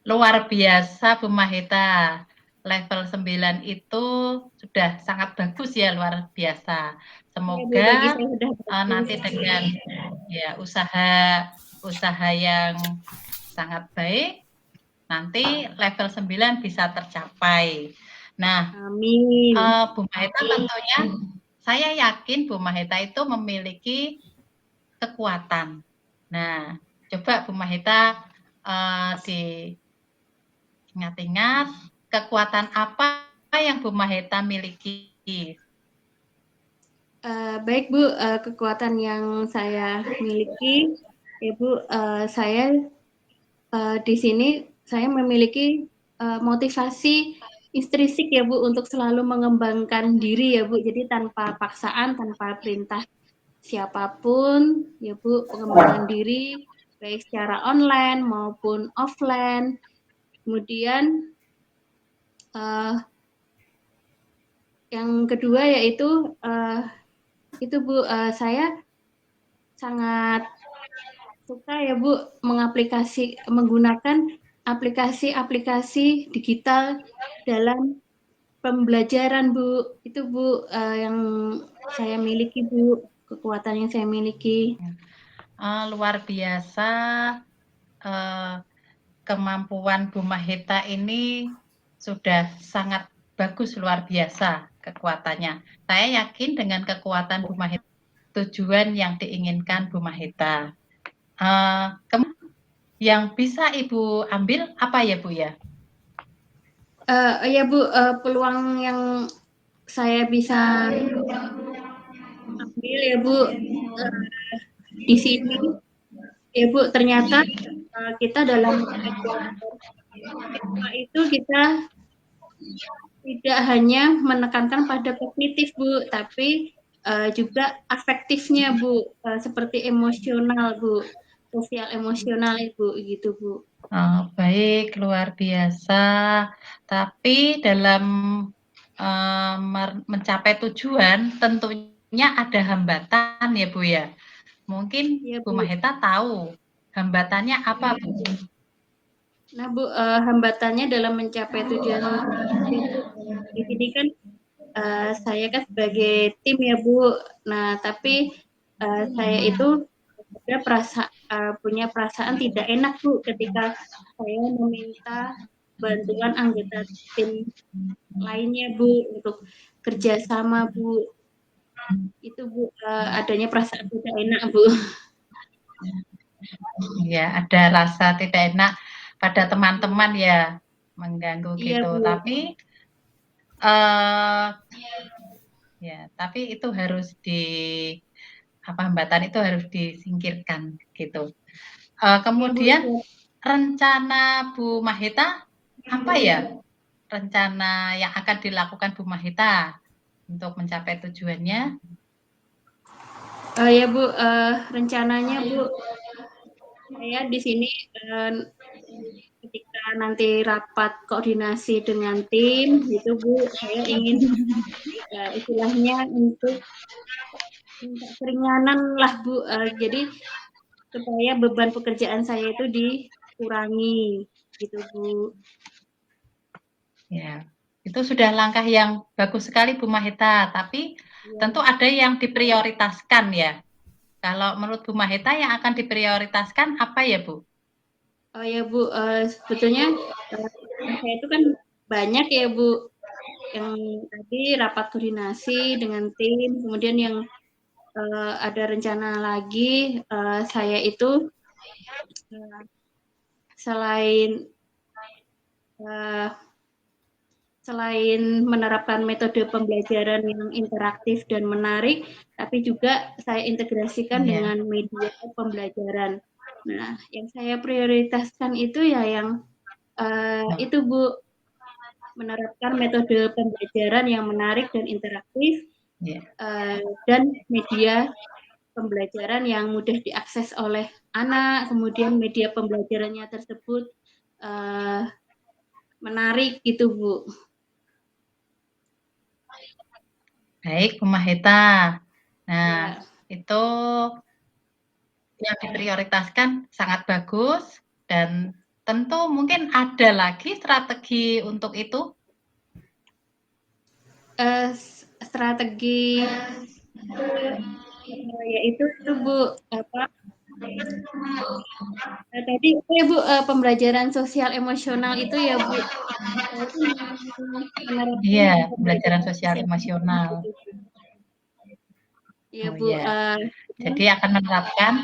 Luar biasa Bu Mahita. level 9 itu sudah sangat bagus ya, luar biasa. Ya Bu, bagi Semoga saya sudah bagus. nanti dengan ya usaha yang sangat baik, nanti level 9 bisa tercapai. Nah, Amin. Bu Maheta tentunya saya yakin Bu Maheta itu memiliki kekuatan. Nah, coba Bu Maheta diingat-ingat kekuatan apa yang Bu Maheta miliki. Baik Bu, kekuatan yang saya miliki, ya Bu, saya di sini saya memiliki motivasi intrinsik ya Bu untuk selalu mengembangkan diri ya Bu. Jadi tanpa paksaan, tanpa perintah siapapun ya Bu, pengembangan diri baik secara online maupun offline. Kemudian yang kedua yaitu itu Bu, saya sangat suka ya Bu menggunakan aplikasi-aplikasi digital dalam pembelajaran Bu. Itu Bu yang saya miliki Bu, kekuatan yang saya miliki. Luar biasa kemampuan Bu Maheta ini sudah sangat bagus, luar biasa kekuatannya. Saya yakin dengan kekuatan Bu Maheta, tujuan yang diinginkan Bu Maheta. Yang bisa Ibu ambil apa ya Bu ya? Ya Bu, peluang yang saya bisa ambil ya Bu di sini ya Bu, ternyata kita dalam siswa itu kita tidak hanya menekankan pada kognitif Bu, tapi juga afektifnya Bu, seperti emosional Bu, sosial emosional Bu, gitu Bu. Baik, luar biasa. Tapi dalam mencapai tujuan tentunya ada hambatan ya Bu ya. Mungkin Ya, Bu Bu. Maheta tahu hambatannya apa Bu? Nah Bu, hambatannya dalam mencapai tujuan Bu, di sini kan saya kan sebagai tim ya Bu. Nah tapi saya itu punya perasaan tidak enak Bu ketika saya meminta bantuan anggota tim lainnya Bu untuk kerjasama Bu. Itu Bu adanya perasaan tidak enak Bu. Ya, ada rasa tidak enak pada teman-teman ya, mengganggu Iya gitu. Bu. Tapi tapi itu harus hambatan itu harus disingkirkan gitu. Iya Bu. Kemudian rencana Bu Maheta apa ya? Rencana yang akan dilakukan Bu Maheta untuk mencapai tujuannya? Ya Bu, rencananya Bu, saya di sini ketika nanti rapat koordinasi dengan tim, gitu Bu, saya ingin istilahnya untuk minta keringanan lah Bu, jadi supaya beban pekerjaan saya itu dikurangi, gitu Bu. Ya, itu sudah langkah yang bagus sekali Bu Maheta, tapi tentu ada yang diprioritaskan ya. Kalau menurut Bu Maheta yang akan diprioritaskan apa ya Bu? Oh ya Bu, sebetulnya saya itu kan banyak ya Bu, yang tadi rapat koordinasi dengan tim, kemudian yang ada rencana lagi saya itu selain menerapkan metode pembelajaran yang interaktif dan menarik, tapi juga saya integrasikan dengan media pembelajaran. Nah, yang saya prioritaskan itu ya yang itu Bu, menerapkan metode pembelajaran yang menarik dan interaktif dan media pembelajaran yang mudah diakses oleh anak, kemudian media pembelajarannya tersebut menarik gitu Bu. Baik Bu Maheta. Nah, itu yang diprioritaskan sangat bagus dan tentu mungkin ada lagi strategi untuk itu. strategi yaitu itu Bu apa tadi ya Bu pembelajaran sosial emosional itu ya Bu saya itu menerapkan Iya, pembelajaran pembelajaran sosial sosial emosional. gitu, Bu. Ya Oh Bu iya. Jadi akan menerapkan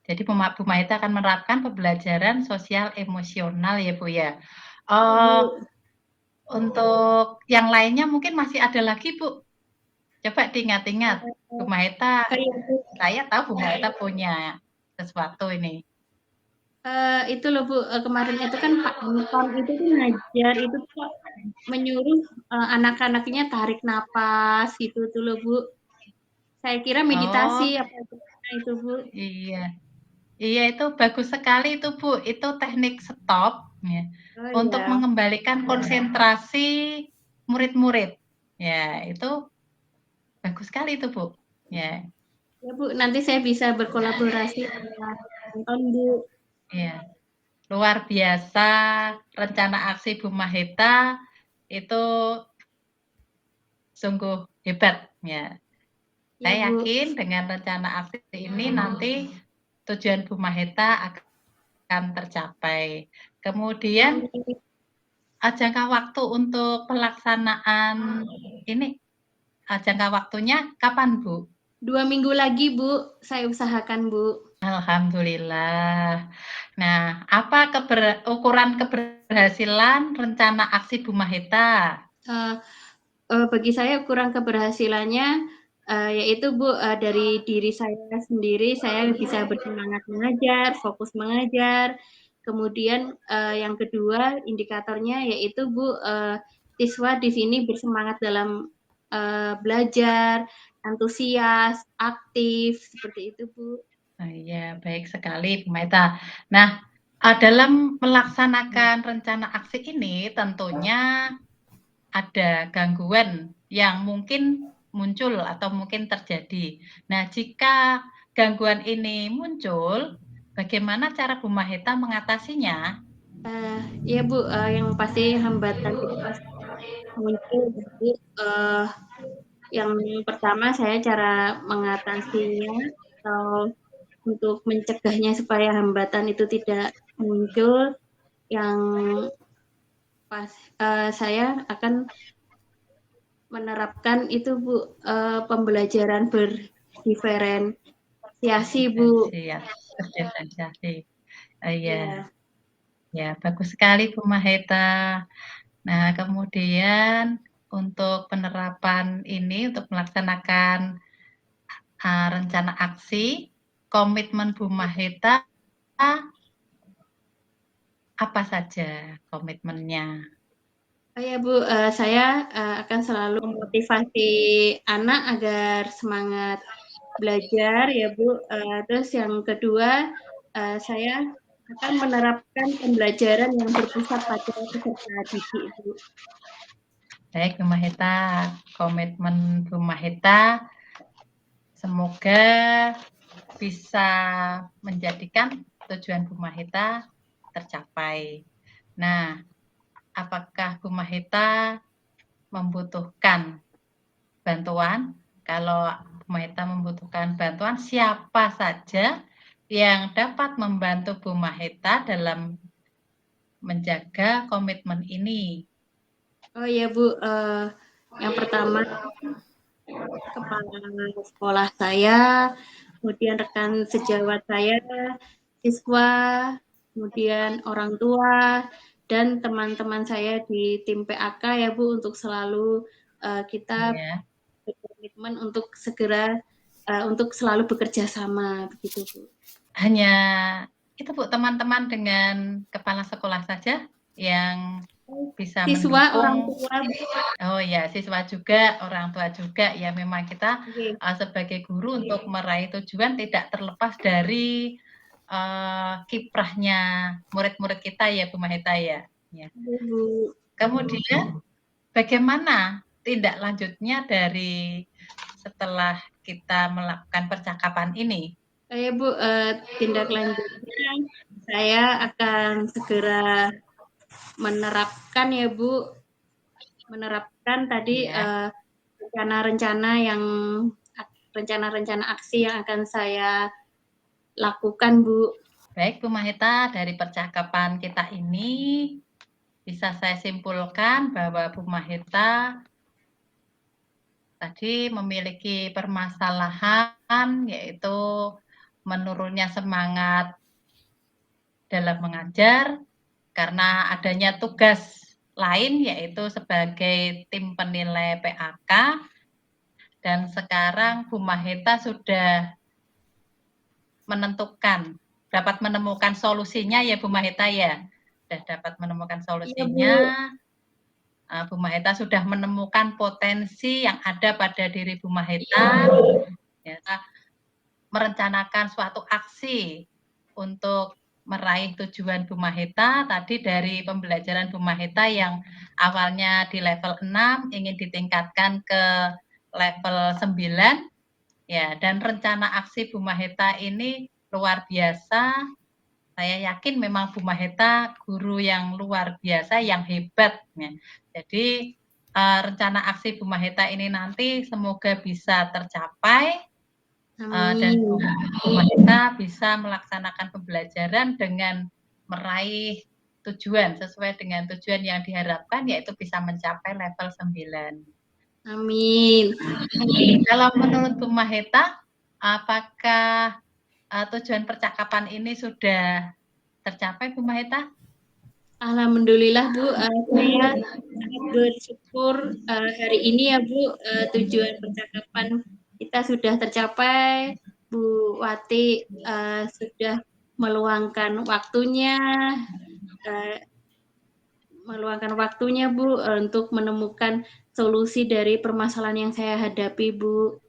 Jadi Bu Mahita akan menerapkan pembelajaran sosial emosional ya Bu ya. Bu. Untuk yang lainnya mungkin masih ada lagi Bu. Coba diingat-ingat. Bu Mahita, Kayak Bu saya tahu Bu Mahita punya sesuatu ini. itu loh Bu kemarin itu kan Pak Anton itu tuh ngajar itu tuh menyuruh anak-anaknya tarik napas gitu tuh loh Bu. Saya kira meditasi Oh, apa itu Bu. iya. Iya itu bagus sekali itu Bu. Itu teknik stop ya, Oh untuk iya. mengembalikan konsentrasi murid-murid. Ya, itu bagus sekali itu Bu. Ya. Ya Bu, nanti saya bisa berkolaborasi dengan Anton Bu. Iya. Luar biasa rencana aksi Bu Mahita itu sungguh hebat ya. Ya Saya Bu. yakin dengan rencana aksi ini nanti tujuan Bu Mahita akan tercapai. Kemudian Amin. jangka waktu untuk pelaksanaan ini jangka waktunya kapan Bu? 2 minggu lagi Bu, saya usahakan Bu. Alhamdulillah. Nah, apa ukuran keberhasilan rencana aksi Bu Mahita? Bagi saya ukuran keberhasilannya yaitu Bu dari diri saya sendiri saya bisa bersemangat mengajar, fokus mengajar. Kemudian yang kedua indikatornya yaitu Bu siswa di sini bersemangat dalam belajar, antusias, aktif seperti itu Bu. Oh, iya, baik sekali Bu Mahita. Nah, dalam melaksanakan rencana aksi ini tentunya ada gangguan yang mungkin muncul atau mungkin terjadi. Nah, jika gangguan ini muncul, bagaimana cara Bu Mahita mengatasinya? Ya Bu, yang pasti hambatan itu pasti muncul Bu. Yang pertama saya cara mengatasinya atau untuk mencegahnya supaya hambatan itu tidak muncul yang pas saya akan menerapkan itu Bu pembelajaran berdiferensiasi Bu. Berdiferensiasi. Iya, Ya. ya bagus sekali Bu Mahita. Nah, kemudian untuk penerapan ini, untuk melaksanakan rencana aksi, komitmen Bu Mahita apa saja komitmennya? Oh ya Bu, saya akan selalu memotivasi anak agar semangat belajar ya Bu. Terus yang kedua, saya akan menerapkan pembelajaran yang berpusat pada peserta didik Bu. Baik Bu Mahita, komitmen Bu Mahita semoga bisa menjadikan tujuan Bu Mahita tercapai. Nah, apakah Bu Mahita membutuhkan bantuan? Kalau Bu Mahita membutuhkan bantuan, siapa saja yang dapat membantu Bu Mahita dalam menjaga komitmen ini? Oh ya Bu, yang pertama kepala sekolah saya, kemudian rekan sejawat saya, siswa, kemudian orang tua, dan teman-teman saya di tim PAK ya Bu untuk selalu kita Ya. berkomitmen untuk segera untuk selalu bekerja sama begitu Bu. Hanya itu Bu, teman-teman dengan kepala sekolah saja yang bisa Siswa, orang mendukung. tua Bu. Oh ya, siswa juga, orang tua juga. Ya memang kita sebagai guru untuk meraih tujuan tidak terlepas dari kiprahnya murid-murid kita ya Bu Mahita ya. Ya. Bu. Kemudian bagaimana tindak lanjutnya dari setelah kita melakukan percakapan ini? Saya Bu, tindak lanjutnya saya akan segera menerapkan ya Bu menerapkan tadi rencana-rencana aksi yang akan saya lakukan, Bu. Baik, Bu Mahita, dari percakapan kita ini bisa saya simpulkan bahwa Bu Mahita tadi memiliki permasalahan, yaitu menurunnya semangat dalam mengajar karena adanya tugas lain, yaitu sebagai tim penilai PAK, dan sekarang Bu Mahita sudah dapat menemukan solusinya ya Bu Mahita ya, sudah dapat menemukan solusinya. Iya, Bu Mahita sudah menemukan potensi yang ada pada diri Bu Mahita, ya, merencanakan suatu aksi untuk meraih tujuan Bu Mahita tadi dari pembelajaran Bu Mahita yang awalnya di level 6 ingin ditingkatkan ke level 9, ya, dan rencana aksi Bu Mahita ini luar biasa. Saya yakin memang Bu Mahita guru yang luar biasa, yang hebat, ya. Jadi rencana aksi Bu Mahita ini nanti semoga bisa tercapai, dan Bu Mahita bisa melaksanakan pembelajaran dengan meraih tujuan sesuai dengan tujuan yang diharapkan, yaitu bisa mencapai level 9. Amin. Kalau menurut Bu Mahita, apakah tujuan percakapan ini sudah tercapai, Bu Mahita? Alhamdulillah, Bu, saya sangat bersyukur hari ini ya, Bu, tujuan percakapan kita sudah tercapai. Bu Wati sudah meluangkan waktunya, Bu, untuk menemukan solusi dari permasalahan yang saya hadapi, Bu.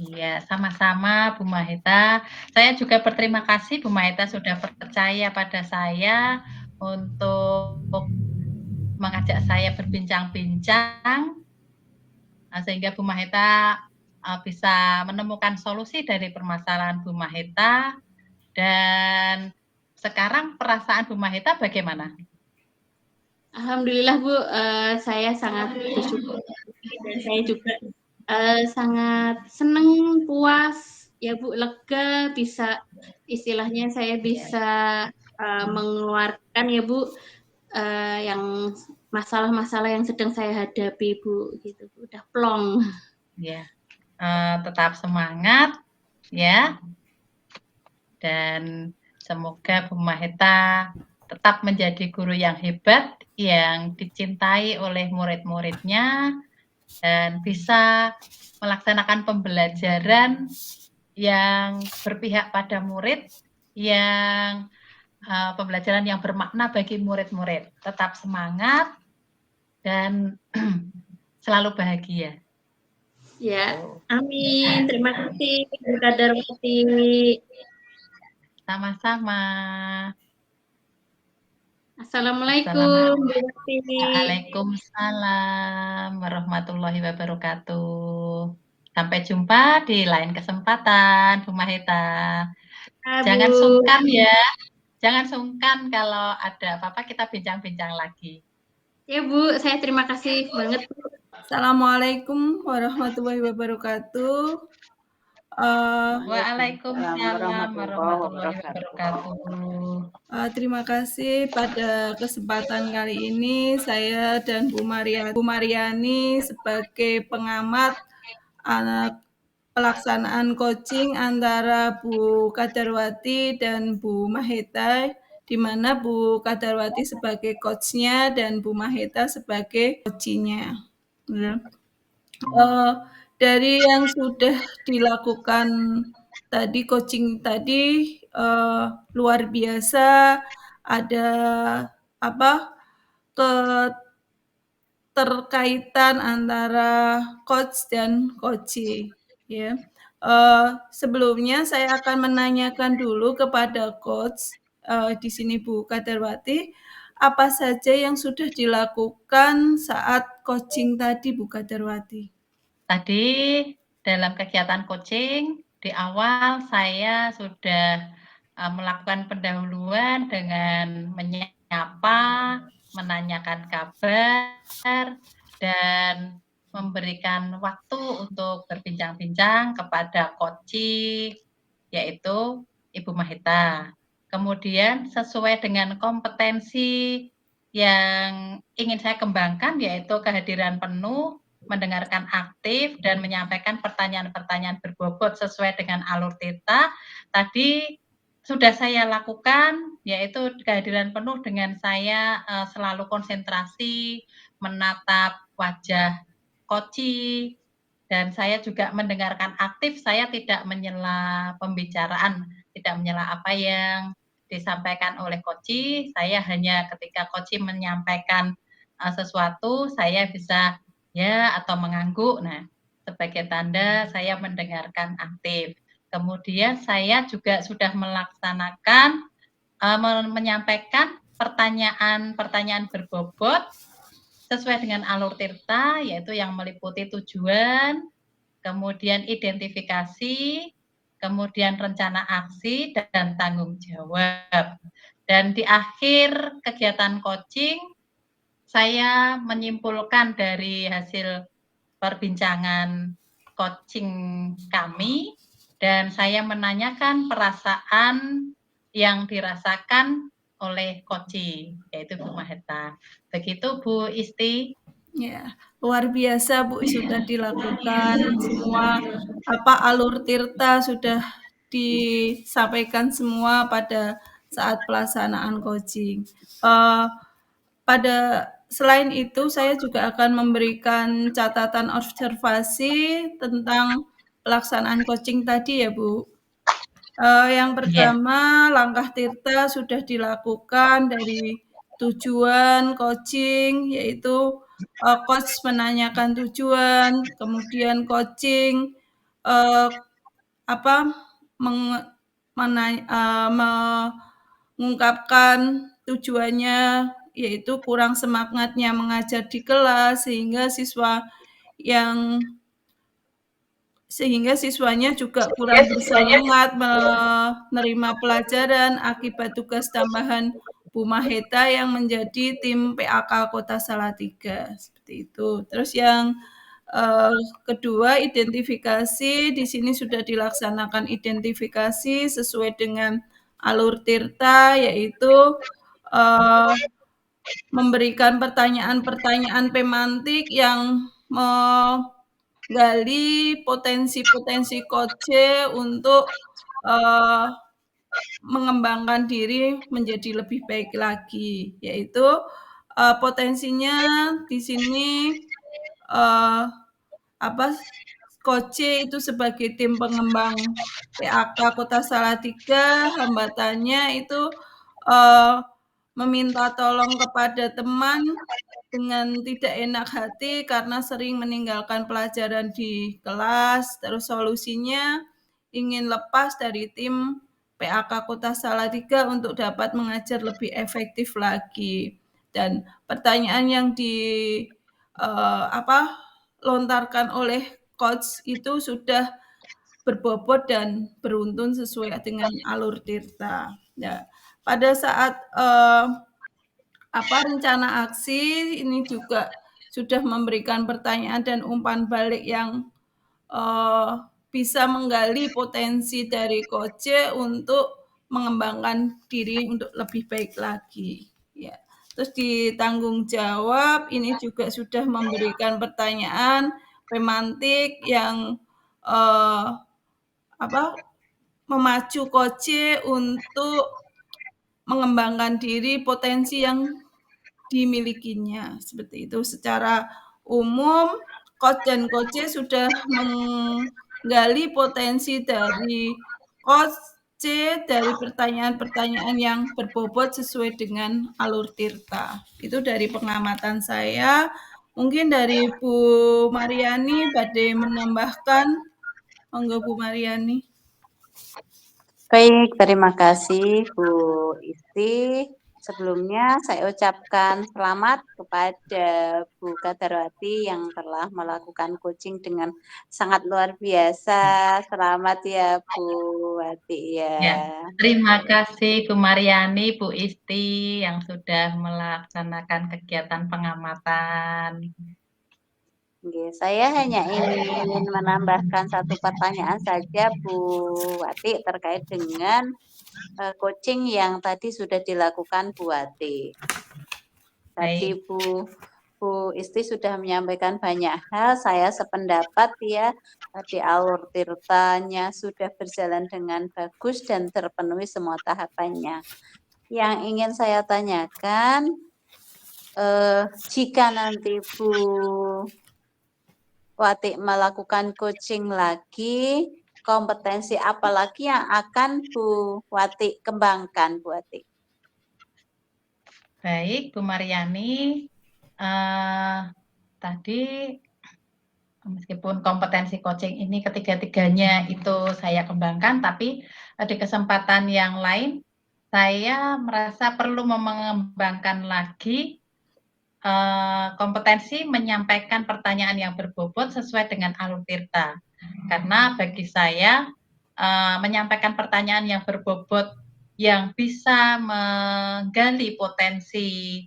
Iya, sama-sama Bu Mahita. Saya juga berterima kasih Bu Mahita sudah percaya pada saya untuk mengajak saya berbincang-bincang, sehingga Bu Mahita bisa menemukan solusi dari permasalahan Bu Mahita. Dan sekarang perasaan Bu Mahita bagaimana? Alhamdulillah, Bu, saya sangat bersyukur dan saya juga sangat senang, puas, ya Bu, lega, istilahnya saya bisa mengeluarkan ya Bu, yang masalah-masalah yang sedang saya hadapi, Bu, gitu. Udah plong. Ya, tetap semangat ya, dan semoga Bu Mahita tetap menjadi guru yang hebat, yang dicintai oleh murid-muridnya, dan bisa melaksanakan pembelajaran yang berpihak pada murid, yang pembelajaran yang bermakna bagi murid-murid. Tetap semangat dan selalu bahagia. Ya, amin. Terima kasih, Bu Kadarwati. Sama-sama. Assalamualaikum, Bu Wati. Waalaikumsalam warahmatullahi wabarakatuh. Sampai jumpa di lain kesempatan, Bu Mahita. Jangan sungkan ya. Jangan sungkan kalau ada apa-apa kita bincang-bincang lagi. Ya Bu, saya terima kasih banget Bu. Assalamualaikum warahmatullahi wabarakatuh. Waalaikumsalam warahmatullahi wabarakatuh. Terima kasih pada kesempatan kali ini saya dan Bu Mariani sebagai pengamat pelaksanaan coaching antara Bu Kadarwati dan Bu Maheta, di mana Bu Kadarwati sebagai coachnya dan Bu Maheta sebagai coachingnya. Dari yang sudah dilakukan tadi coaching tadi luar biasa, ada keterkaitan antara coach dan coachee, ya. Sebelumnya saya akan menanyakan dulu kepada coach di sini Bu Kadarwati, apa saja yang sudah dilakukan saat coaching tadi Bu Kadarwati? Tadi dalam kegiatan coaching di awal saya sudah melakukan pendahuluan dengan menyapa, menanyakan kabar, dan memberikan waktu untuk berbincang-bincang kepada coaching, yaitu Ibu Mahita. Kemudian sesuai dengan kompetensi yang ingin saya kembangkan, yaitu kehadiran penuh, mendengarkan aktif, dan menyampaikan pertanyaan-pertanyaan berbobot sesuai dengan alur Tirta. Tadi sudah saya lakukan, yaitu kehadiran penuh dengan saya selalu konsentrasi, menatap wajah koci, dan saya juga mendengarkan aktif, saya tidak menyela pembicaraan, tidak menyela apa yang disampaikan oleh koci, saya hanya ketika koci menyampaikan sesuatu, saya bisa ya atau mengangguk. Nah, sebagai tanda saya mendengarkan aktif. Kemudian saya juga sudah melaksanakan menyampaikan pertanyaan-pertanyaan berbobot sesuai dengan alur Tirta, yaitu yang meliputi tujuan, kemudian identifikasi, kemudian rencana aksi, dan tanggung jawab. Dan di akhir kegiatan coaching, saya menyimpulkan dari hasil perbincangan coaching kami, dan saya menanyakan perasaan yang dirasakan oleh coaching, yaitu Bu Maheta. Begitu Bu Isti. Ya, luar biasa Bu, sudah dilakukan semua alur Tirta sudah disampaikan semua pada saat pelaksanaan coaching. Pada selain itu saya juga akan memberikan catatan observasi tentang pelaksanaan coaching tadi ya Bu. Yang pertama, langkah Tirta sudah dilakukan dari tujuan coaching, yaitu coach menanyakan tujuan, kemudian coaching mengungkapkan tujuannya, yaitu kurang semangatnya mengajar di kelas sehingga siswanya juga kurang bersemangat menerima pelajaran akibat tugas tambahan Bu Maheta yang menjadi tim PAK Kota Salatiga, seperti itu. Terus yang kedua, identifikasi. Di sini sudah dilaksanakan identifikasi sesuai dengan alur Tirta, yaitu memberikan pertanyaan-pertanyaan pemantik yang menggali potensi-potensi coach untuk mengembangkan diri menjadi lebih baik lagi, yaitu potensinya di sini coach itu sebagai tim pengembang PAK Kota Salatiga, hambatannya itu meminta tolong kepada teman dengan tidak enak hati karena sering meninggalkan pelajaran di kelas, terus solusinya ingin lepas dari tim PAK Kota Salatiga untuk dapat mengajar lebih efektif lagi. Dan pertanyaan yang lontarkan oleh coach itu sudah berbobot dan beruntun sesuai dengan alur Tirta. Ya, pada saat rencana aksi ini juga sudah memberikan pertanyaan dan umpan balik yang bisa menggali potensi dari coach untuk mengembangkan diri untuk lebih baik lagi. Ya. Terus di tanggung jawab ini juga sudah memberikan pertanyaan pemantik yang memacu coach untuk mengembangkan diri potensi yang dimilikinya, seperti itu. Secara umum coach dan coach sudah menggali potensi dari coach dari pertanyaan-pertanyaan yang berbobot sesuai dengan alur Tirta. Itu dari pengamatan saya. Mungkin dari Bu Mariani badai menambahkan. Monggo Bu Mariani. Baik, terima kasih Bu Isti. Sebelumnya saya ucapkan selamat kepada Bu Kadarwati yang telah melakukan coaching dengan sangat luar biasa. Selamat ya Bu Wati ya. Terima kasih Bu Mariani, Bu Isti yang sudah melaksanakan kegiatan pengamatan. Saya hanya ingin menambahkan satu pertanyaan saja Bu Wati terkait dengan coaching yang tadi sudah dilakukan Bu Wati. Tadi Baik. Bu Isti sudah menyampaikan banyak hal, saya sependapat ya, di alur tirtanya sudah berjalan dengan bagus dan terpenuhi semua tahapannya. Yang ingin saya tanyakan, jika nanti Bu Wati melakukan coaching lagi, kompetensi apa lagi yang akan Bu Wati kembangkan, Bu Wati? Baik, Bu Mariani. Tadi meskipun kompetensi coaching ini ketiga-tiganya itu saya kembangkan, tapi di kesempatan yang lain saya merasa perlu mengembangkan lagi kompetensi menyampaikan pertanyaan yang berbobot sesuai dengan alur tirta. Karena bagi saya menyampaikan pertanyaan yang berbobot yang bisa menggali potensi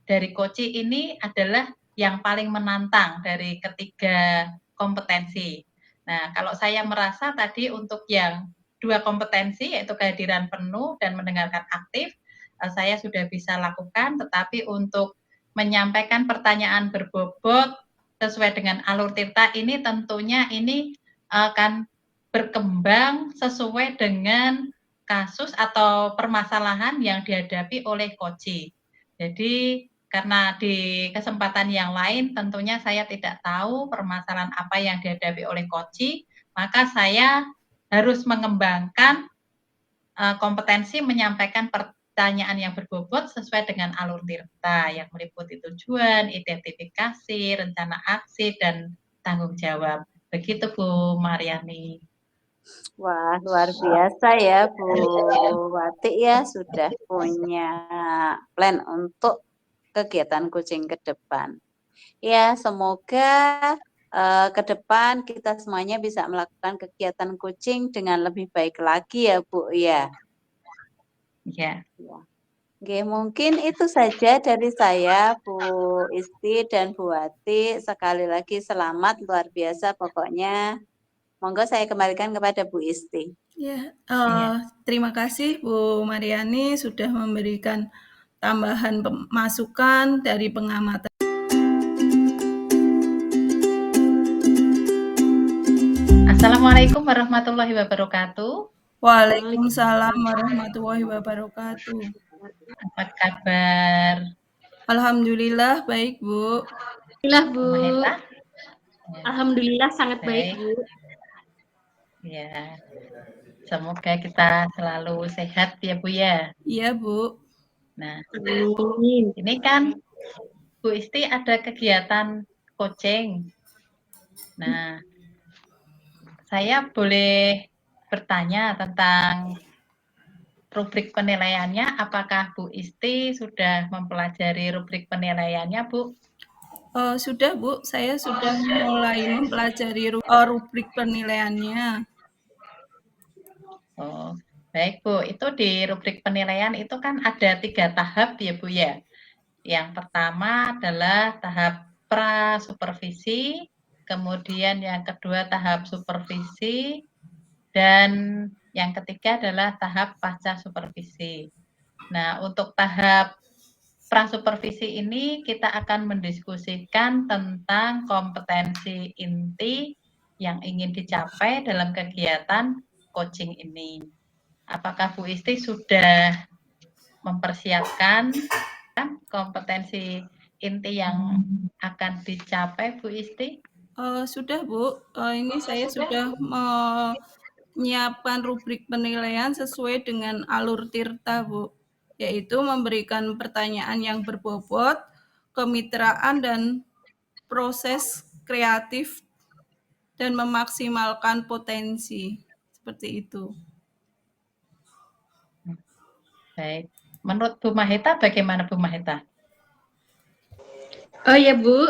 dari coaching ini adalah yang paling menantang dari ketiga kompetensi. Nah, kalau saya merasa tadi untuk yang 2 kompetensi yaitu kehadiran penuh dan mendengarkan aktif, saya sudah bisa lakukan, tetapi untuk menyampaikan pertanyaan berbobot sesuai dengan alur tirta ini tentunya ini akan berkembang sesuai dengan kasus atau permasalahan yang dihadapi oleh coach. Jadi karena di kesempatan yang lain tentunya saya tidak tahu permasalahan apa yang dihadapi oleh coach, maka saya harus mengembangkan kompetensi menyampaikan pertanyaan yang berbobot sesuai dengan alur tirta yang meliputi tujuan, identifikasi, rencana aksi, dan tanggung jawab. Begitu Bu Mariani. Wah, luar biasa ya Bu Wati ya, sudah punya plan untuk kegiatan coaching ke depan. Ya, semoga ke depan kita semuanya bisa melakukan kegiatan coaching dengan lebih baik lagi ya Bu ya. Ya. Oke, mungkin itu saja dari saya Bu Isti dan Bu Wati. Sekali lagi selamat luar biasa pokoknya. Monggo saya kembalikan kepada Bu Isti. Ya, terima kasih Bu Mariani sudah memberikan tambahan masukan dari pengamatan. Assalamualaikum warahmatullahi wabarakatuh. Waalaikumsalam warahmatullahi wabarakatuh. Apa kabar? Alhamdulillah baik Bu. Alhamdulillah Bu. Maheta? Alhamdulillah sangat baik Bu. Ya, semoga kita selalu sehat ya Bu ya. Iya Bu. Nah, Amin. ini kan Bu Isti ada kegiatan coaching. Nah, saya boleh bertanya tentang rubrik penilaiannya. Apakah Bu Isti sudah mempelajari rubrik penilaiannya, Bu? Sudah Bu, saya sudah mulai mempelajari rubrik penilaiannya. Oh, baik Bu. Itu di rubrik penilaian itu kan ada 3 tahap ya Bu ya. Yang pertama adalah tahap pra-supervisi, kemudian yang kedua tahap supervisi, dan yang ketiga adalah tahap pasca supervisi. Nah, untuk tahap pra-supervisi ini kita akan mendiskusikan tentang kompetensi inti yang ingin dicapai dalam kegiatan coaching ini. Apakah Bu Isti sudah mempersiapkan kompetensi inti yang akan dicapai Bu Isti? Sudah Bu, ini saya sudah menyiapkan rubrik penilaian sesuai dengan alur tirta Bu, yaitu memberikan pertanyaan yang berbobot, kemitraan dan proses kreatif dan memaksimalkan potensi, seperti itu. Baik. Menurut Bu Maheta, bagaimana Bu Maheta? Oh ya Bu,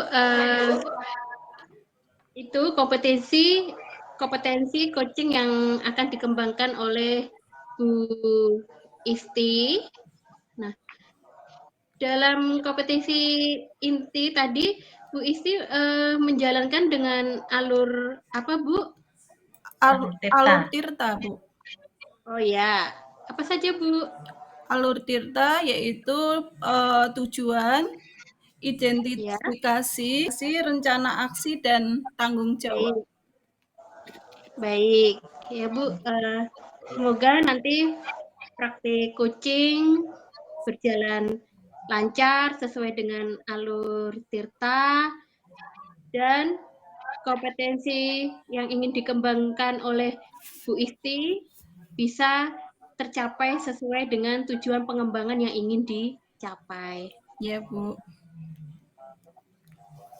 itu kompetensi coaching yang akan dikembangkan oleh Bu Isti. Nah, dalam kompetensi inti tadi Bu Isti menjalankan dengan alur apa, Bu? Alur Tirta, Bu. Oh ya, apa saja, Bu? Alur Tirta yaitu tujuan, Ya, identifikasi, rencana aksi, dan tanggung jawab. baik. Ya, Bu, semoga nanti praktik coaching berjalan lancar sesuai dengan alur Tirta dan kompetensi yang ingin dikembangkan oleh Bu Isti bisa tercapai sesuai dengan tujuan pengembangan yang ingin dicapai. Ya, Bu.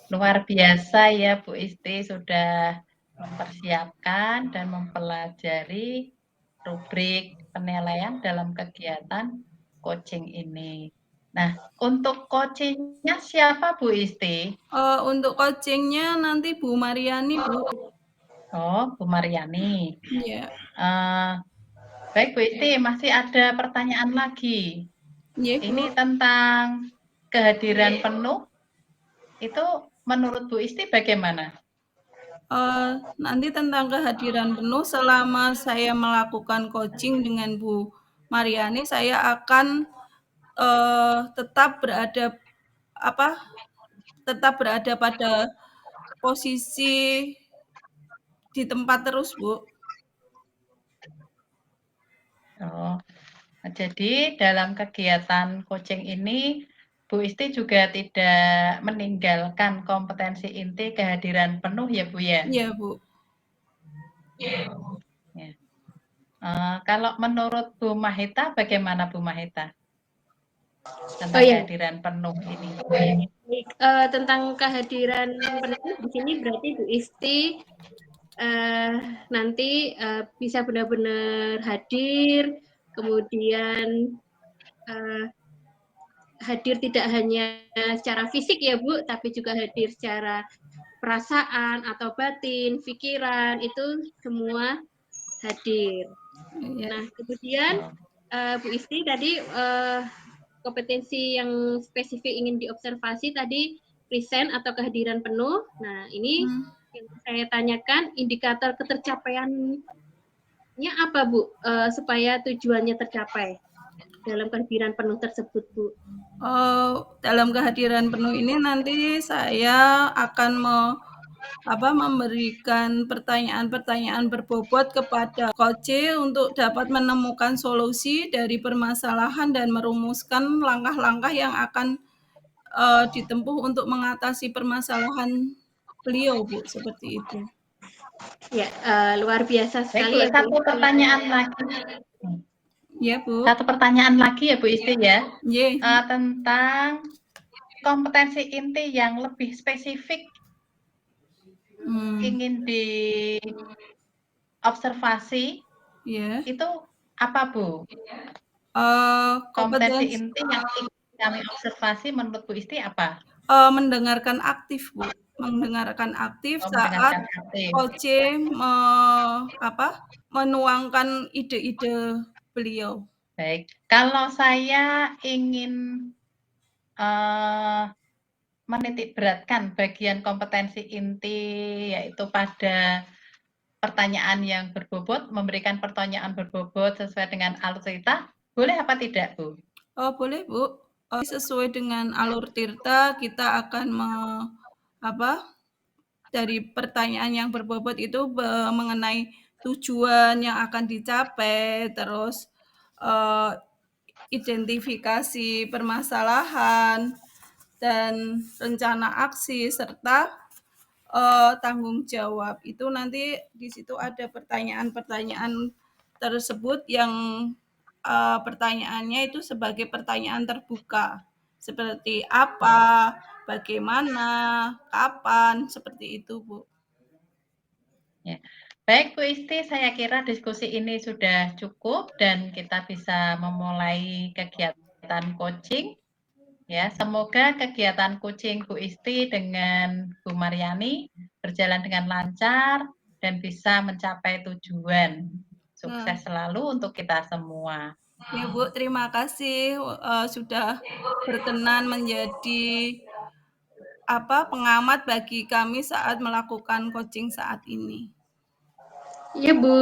Luar biasa ya Bu Isti sudah mempersiapkan dan mempelajari rubrik penilaian dalam kegiatan coaching ini. Nah, untuk coachingnya siapa Bu Isti? Untuk coachingnya nanti Bu Mariani, Bu. Oh, Bu Mariani. Ya. Baik Bu Isti, masih ada pertanyaan lagi. Ya, Bu. Ini tentang kehadiran penuh. Itu menurut Bu Isti bagaimana? Nanti tentang kehadiran penuh selama saya melakukan coaching dengan Bu Mariani, saya akan tetap berada pada posisi di tempat terus, Bu. Oh, jadi dalam kegiatan coaching ini Bu Isti juga tidak meninggalkan kompetensi inti kehadiran penuh ya Bu ya? Iya, Bu. Ya. Kalau menurut Bu Mahita bagaimana Bu Mahita? Tentang kehadiran penuh ini. Tentang kehadiran penuh di sini berarti Bu Isti nanti bisa benar-benar hadir, kemudian hadir tidak hanya secara fisik ya Bu, tapi juga hadir secara perasaan atau batin, pikiran, itu semua hadir. Nah, kemudian Bu Isti tadi kompetensi yang spesifik ingin diobservasi tadi present atau kehadiran penuh. Nah, ini yang saya tanyakan indikator ketercapaiannya apa Bu supaya tujuannya tercapai dalam kehadiran penuh tersebut Bu? Dalam kehadiran penuh ini nanti saya akan memberikan pertanyaan-pertanyaan berbobot kepada coach untuk dapat menemukan solusi dari permasalahan dan merumuskan langkah-langkah yang akan ditempuh untuk mengatasi permasalahan beliau, Bu, seperti itu. Ya, luar biasa sekali ya Bu. Satu pertanyaan lagi. Ya, Bu. Satu pertanyaan lagi ya Bu Isti ya. Yeah. Tentang kompetensi inti yang lebih spesifik ingin diobservasi, itu apa Bu? Kompetensi inti yang ingin kami observasi menurut Bu Isti apa? Mendengarkan aktif, Bu. Mendengarkan aktif saat coach menuangkan ide-ide beliau. Baik, kalau saya ingin menitik beratkan bagian kompetensi inti yaitu pada pertanyaan yang berbobot, memberikan pertanyaan berbobot sesuai dengan alur cerita, boleh apa tidak, Bu? Boleh, Bu. Sesuai dengan alur Tirta, kita akan dari pertanyaan yang berbobot itu mengenai tujuan yang akan dicapai, terus identifikasi permasalahan dan rencana aksi serta tanggung jawab. Itu nanti di situ ada pertanyaan-pertanyaan tersebut yang pertanyaannya itu sebagai pertanyaan terbuka. Seperti apa, bagaimana, kapan, seperti itu, Bu. Ya. Baik Bu Isti, saya kira diskusi ini sudah cukup dan kita bisa memulai kegiatan coaching. Ya, semoga kegiatan coaching Bu Isti dengan Bu Mariani berjalan dengan lancar dan bisa mencapai tujuan. Sukses selalu untuk kita semua. Ya Bu, terima kasih sudah berkenan menjadi pengamat bagi kami saat melakukan coaching saat ini. Iya Bu,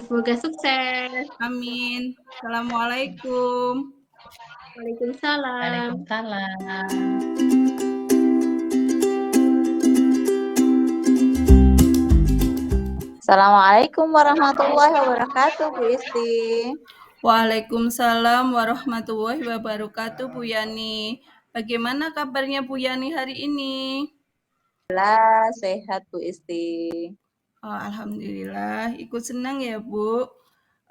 semoga sukses. Amin. Assalamualaikum. Waalaikumsalam. Waalaikumsalam. Assalamualaikum warahmatullahi wabarakatuh, Bu Isti. Waalaikumsalam warahmatullahi wabarakatuh, Bu Yani. Bagaimana kabarnya Bu Yani hari ini? Alhamdulillah sehat, Bu Isti. Oh, alhamdulillah, ikut senang ya Bu.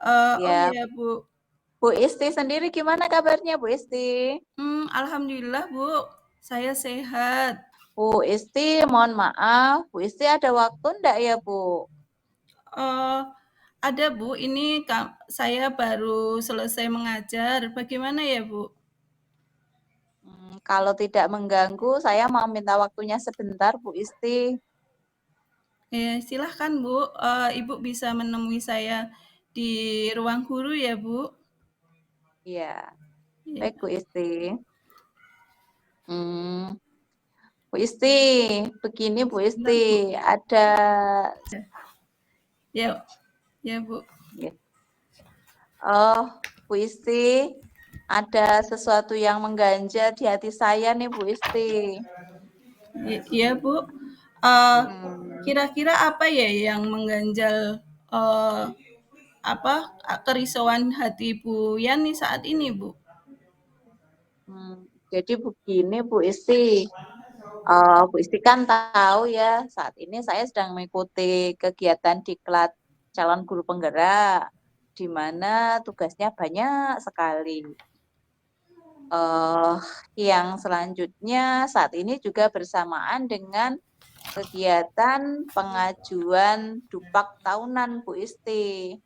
Oh Ya, iya Bu. Bu Isti sendiri gimana kabarnya, Bu Isti? Alhamdulillah Bu, saya sehat. Bu Isti, mohon maaf, Bu Isti ada waktu enggak ya, Bu? Ada Bu, ini saya baru selesai mengajar. Bagaimana ya Bu? Kalau tidak mengganggu, saya mau minta waktunya sebentar, Bu Isti. Silahkan Bu, Ibu bisa menemui saya di ruang guru ya Bu. Iya, Ya, baik Bu Isti. Hmm, Bu Isti, begini Bu Isti, sebentar, Bu. ada Ya, ya Bu. ya. Oh, Bu Isti, ada sesuatu yang mengganjal di hati saya nih Bu Isti. Iya Bu. Eh, Hmm, Kira-kira apa ya yang mengganjal eh, apa kerisauan hati Bu Yani saat ini Bu? jadi begini Bu Isti. Bu Isti kan tahu ya, saat ini saya sedang mengikuti kegiatan diklat calon guru penggerak, di mana tugasnya banyak sekali. eh yang selanjutnya saat ini juga bersamaan dengan kegiatan pengajuan dupak tahunan Bu Isti.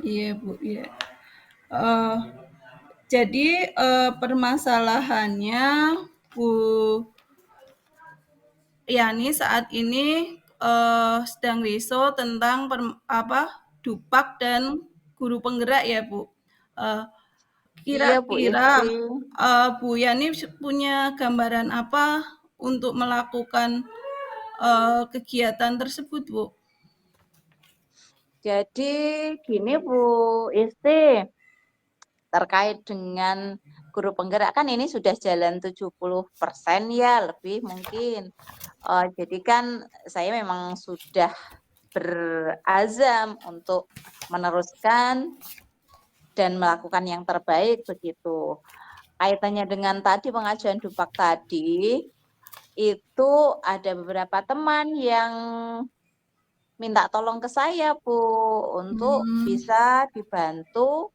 Iya Bu, iya. Eh, jadi permasalahannya Bu Yani saat ini sedang risau tentang dupak dan guru penggerak ya Bu. Eh, Iya Bu Isti. Kira-kira Bu Yani punya gambaran apa untuk melakukan kegiatan tersebut Bu? Jadi gini Bu Isti, terkait dengan guru penggerak kan ini sudah jalan 70% ya, lebih mungkin. Jadi kan saya memang sudah berazam untuk meneruskan dan melakukan yang terbaik begitu. Kaitannya dengan tadi pengajuan dupak tadi, itu ada beberapa teman yang minta tolong ke saya Bu untuk Hmm, bisa dibantu.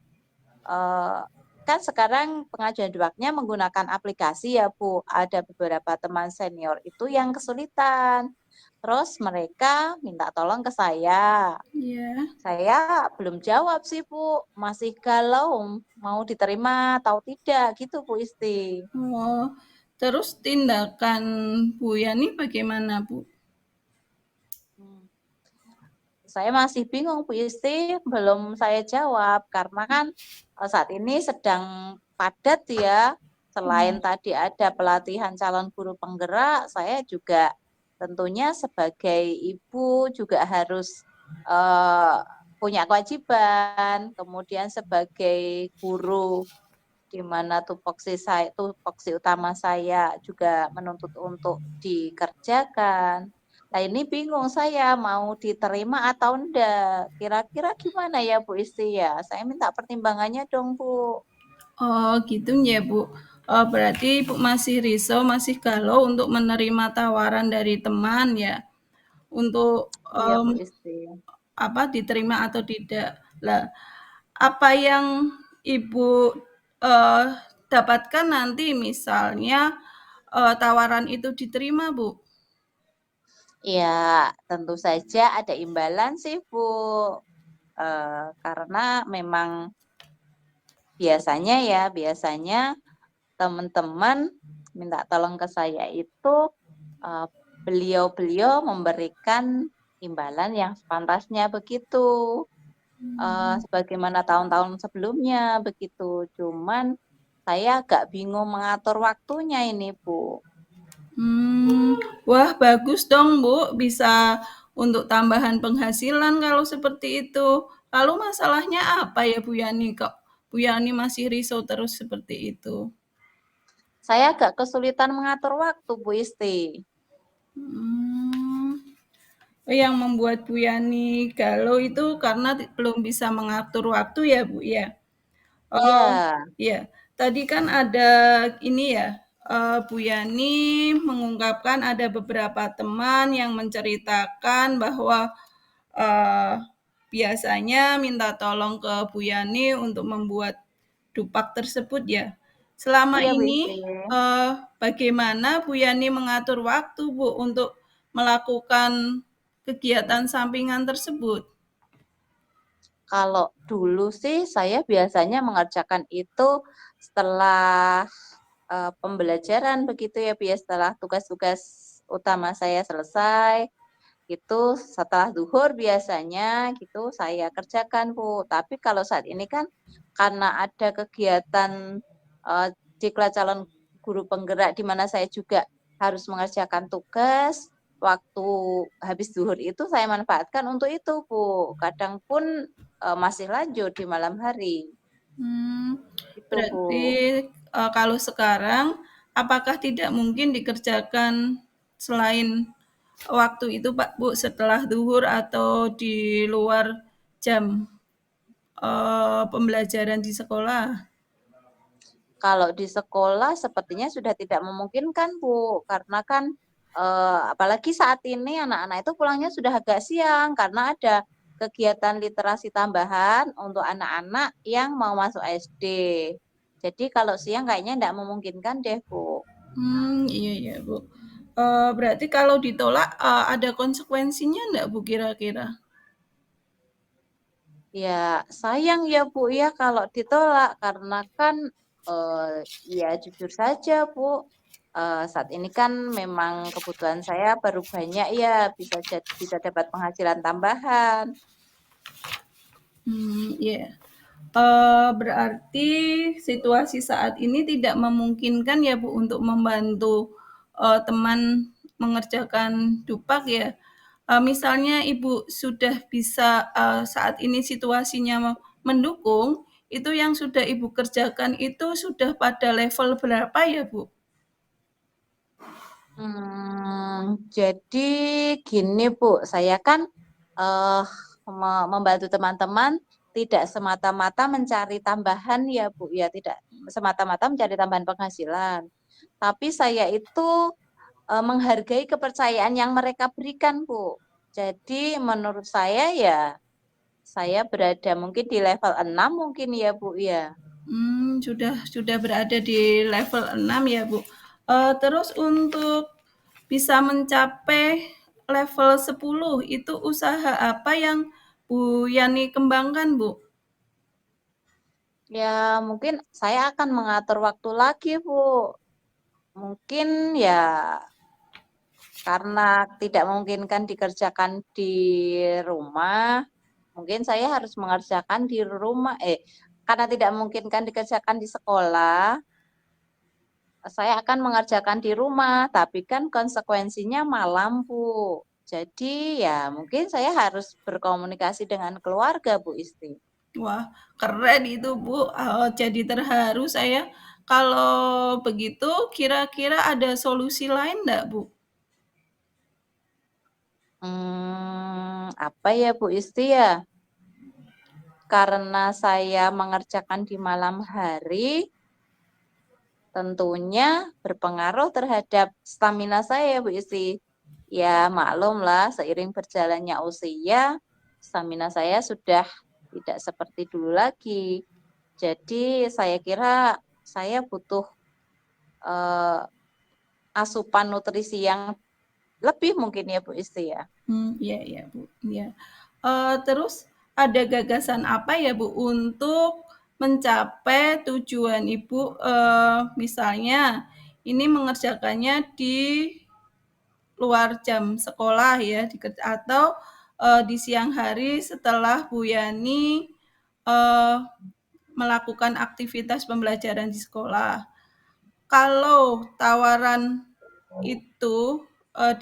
Kan sekarang pengajuan dupaknya menggunakan aplikasi ya Bu. Ada beberapa teman senior itu yang kesulitan. Terus mereka minta tolong ke saya. ya. Saya belum jawab sih Bu, masih galau mau diterima atau tidak gitu Bu Isti. Oh, terus tindakan Bu Yani bagaimana Bu? Hmm. Saya masih bingung Bu Isti, belum saya jawab karena kan saat ini sedang padat ya. Selain tadi ada pelatihan calon guru penggerak, saya juga tentunya sebagai ibu juga harus eh, punya kewajiban. Kemudian sebagai guru di mana tupoksi utama saya juga menuntut untuk dikerjakan. Nah ini bingung saya mau diterima atau enggak. Kira-kira gimana ya Bu Isti ya? Saya minta pertimbangannya dong Bu. Oh, gitu ya, Bu. Berarti Ibu masih risau, masih galau untuk menerima tawaran dari teman ya, untuk Iya Bu Isti. diterima atau tidak. Lah, apa yang Ibu eh, dapatkan nanti misalnya tawaran itu diterima, Bu? Ya tentu saja ada imbalan sih Bu. Karena memang biasanya teman-teman minta tolong ke saya itu beliau-beliau memberikan imbalan yang sepantasnya begitu. Sebagaimana tahun-tahun sebelumnya begitu. Cuman saya agak bingung mengatur waktunya ini Bu. Wah bagus dong Bu, bisa untuk tambahan penghasilan kalau seperti itu. Lalu masalahnya apa ya Bu Yani kok Bu Yani masih risau terus seperti itu? Saya agak kesulitan mengatur waktu, Bu Isti. Mmm, yang membuat Bu Yani galau itu karena belum bisa mengatur waktu ya Bu ya? Iya, Iya, tadi kan ada ini ya, Bu Yani mengungkapkan ada beberapa teman yang menceritakan bahwa, eee, biasanya minta tolong ke Bu Yani untuk membuat dupak tersebut ya. Selama iya Bu Isti. ini, bagaimana Bu Yani mengatur waktu Bu untuk melakukan kegiatan sampingan tersebut? Kalau dulu sih saya biasanya mengerjakan itu setelah pembelajaran begitu ya, Bu ya, setelah tugas-tugas utama saya selesai, itu setelah duhur biasanya gitu saya kerjakan, Bu. Tapi kalau saat ini kan karena ada kegiatan diklat calon guru penggerak di mana saya juga harus mengerjakan tugas, waktu habis duhur itu saya manfaatkan untuk itu, Bu. Kadang pun masih lanjut di malam hari. Mmm, Gitu, Bu. berarti, kalau sekarang apakah tidak mungkin dikerjakan selain waktu itu Pak, Bu, setelah zuhur atau di luar jam, pembelajaran di sekolah? Kalau di sekolah sepertinya sudah tidak memungkinkan, Bu, karena kan apalagi saat ini anak-anak itu pulangnya sudah agak siang karena ada kegiatan literasi tambahan untuk anak-anak yang mau masuk SD. Jadi kalau siang kayaknya tidak memungkinkan deh, Bu. Iya iya, Bu. Berarti kalau ditolak, ada konsekuensinya enggak, Bu, kira-kira? Ya sayang ya, Bu, ya kalau ditolak karena kan ya jujur saja, Bu, saat ini kan memang kebutuhan saya baru banyak ya, bisa dapat penghasilan tambahan. Iya. Berarti situasi saat ini tidak memungkinkan ya, Bu, untuk membantu, teman mengerjakan dupak ya? Misalnya Ibu sudah bisa, saat ini situasinya mendukung, itu yang sudah Ibu kerjakan itu sudah pada level berapa ya, Bu? Jadi gini, Bu, saya kan eh membantu teman-teman tidak semata-mata mencari tambahan ya, Bu, ya tidak semata-mata mencari tambahan penghasilan. Tapi saya itu menghargai kepercayaan yang mereka berikan, Bu. Jadi menurut saya ya saya berada mungkin di level 6 mungkin ya, Bu, ya. Sudah berada di level 6 ya, Bu. Terus untuk bisa mencapai level 10 itu usaha apa yang Bu Yani kembangkan, Bu? Ya mungkin saya akan mengatur waktu lagi, Bu. Mungkin ya karena tidak memungkinkan dikerjakan di rumah, mungkin saya harus mengerjakan di rumah. Karena tidak memungkinkan dikerjakan di sekolah, saya akan mengerjakan di rumah, tapi kan konsekuensinya malam, Bu. Jadi ya mungkin saya harus berkomunikasi dengan keluarga, Bu Isti. Wah, keren itu, Bu. Jadi terharu saya. Kalau begitu, kira-kira ada solusi lain enggak, Bu? Apa ya, Bu Isti ya? Karena saya mengerjakan di malam hari, tentunya berpengaruh terhadap stamina saya, Bu Isti. Ya, maklum lah, seiring berjalannya usia, stamina saya sudah tidak seperti dulu lagi. Jadi, saya kira saya butuh eh, asupan nutrisi yang lebih mungkin ya, Bu Isti ya. Iya iya, Bu, iya. Terus ada gagasan apa ya, Bu, untuk mencapai tujuan Ibu, misalnya ini mengerjakannya di luar jam sekolah ya, atau, di siang hari setelah Bu Yani, eee, melakukan aktivitas pembelajaran di sekolah. Kalau tawaran itu,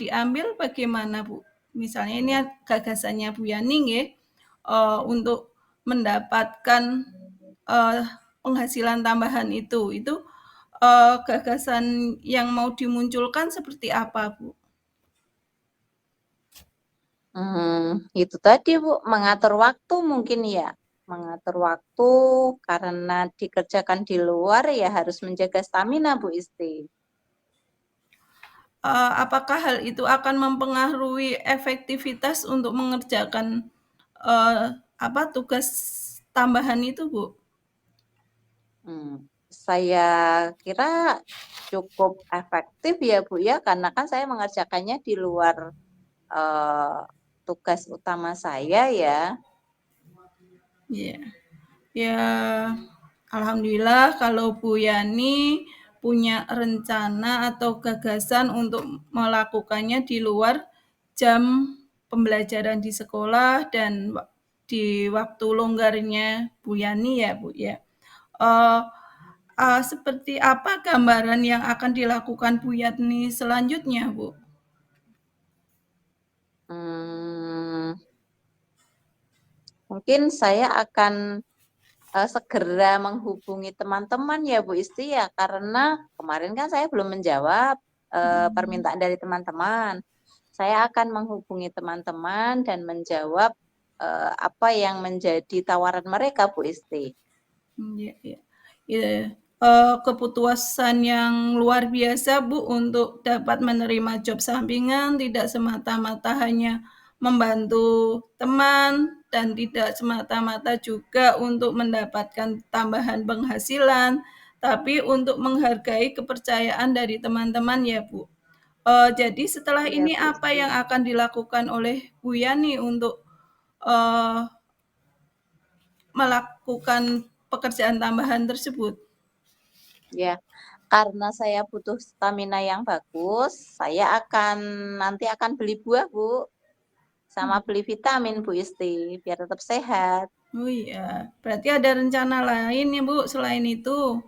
diambil bagaimana, Bu? Misalnya ini gagasannya Bu Yani nggih, untuk mendapatkan, eee, penghasilan tambahan itu, gagasan yang mau dimunculkan seperti apa, Bu? Itu tadi Bu, mengatur waktu mungkin ya. Mengatur waktu karena dikerjakan di luar ya harus menjaga stamina Bu Isti. Apakah hal itu akan mempengaruhi efektivitas untuk mengerjakan, tugas tambahan itu, Bu? Saya kira cukup efektif ya Bu ya, karena kan saya mengerjakannya di luar tugas utama saya ya. Iya. Ya, alhamdulillah kalau Bu Yani punya rencana atau gagasan untuk melakukannya di luar jam pembelajaran di sekolah dan di waktu longgarnya Bu Yani ya, Bu ya. Eh, seperti apa gambaran yang akan dilakukan Bu Yani selanjutnya, Bu? Hmm, Mungkin saya akan segera menghubungi teman-teman ya Bu Isti ya, karena kemarin kan saya belum menjawab permintaan dari teman-teman. Saya akan menghubungi teman-teman dan menjawab apa yang menjadi tawaran mereka Bu Isti. Iya, iya. Iya, keputusan yang luar biasa, Bu, untuk dapat menerima job sampingan, tidak semata-mata hanya membantu teman dan tidak semata-mata juga untuk mendapatkan tambahan penghasilan, tapi untuk menghargai kepercayaan dari teman-teman ya, Bu. Jadi setelah Iya ini Bu apa Isti. yang akan dilakukan oleh Bu Yani untuk, eee, melakukan pekerjaan tambahan tersebut? Ya, karena saya butuh stamina yang bagus, saya nanti akan beli buah Bu, sama beli vitamin Bu Isti, biar tetap sehat. Oh iya, berarti ada rencana lain ya Bu selain itu?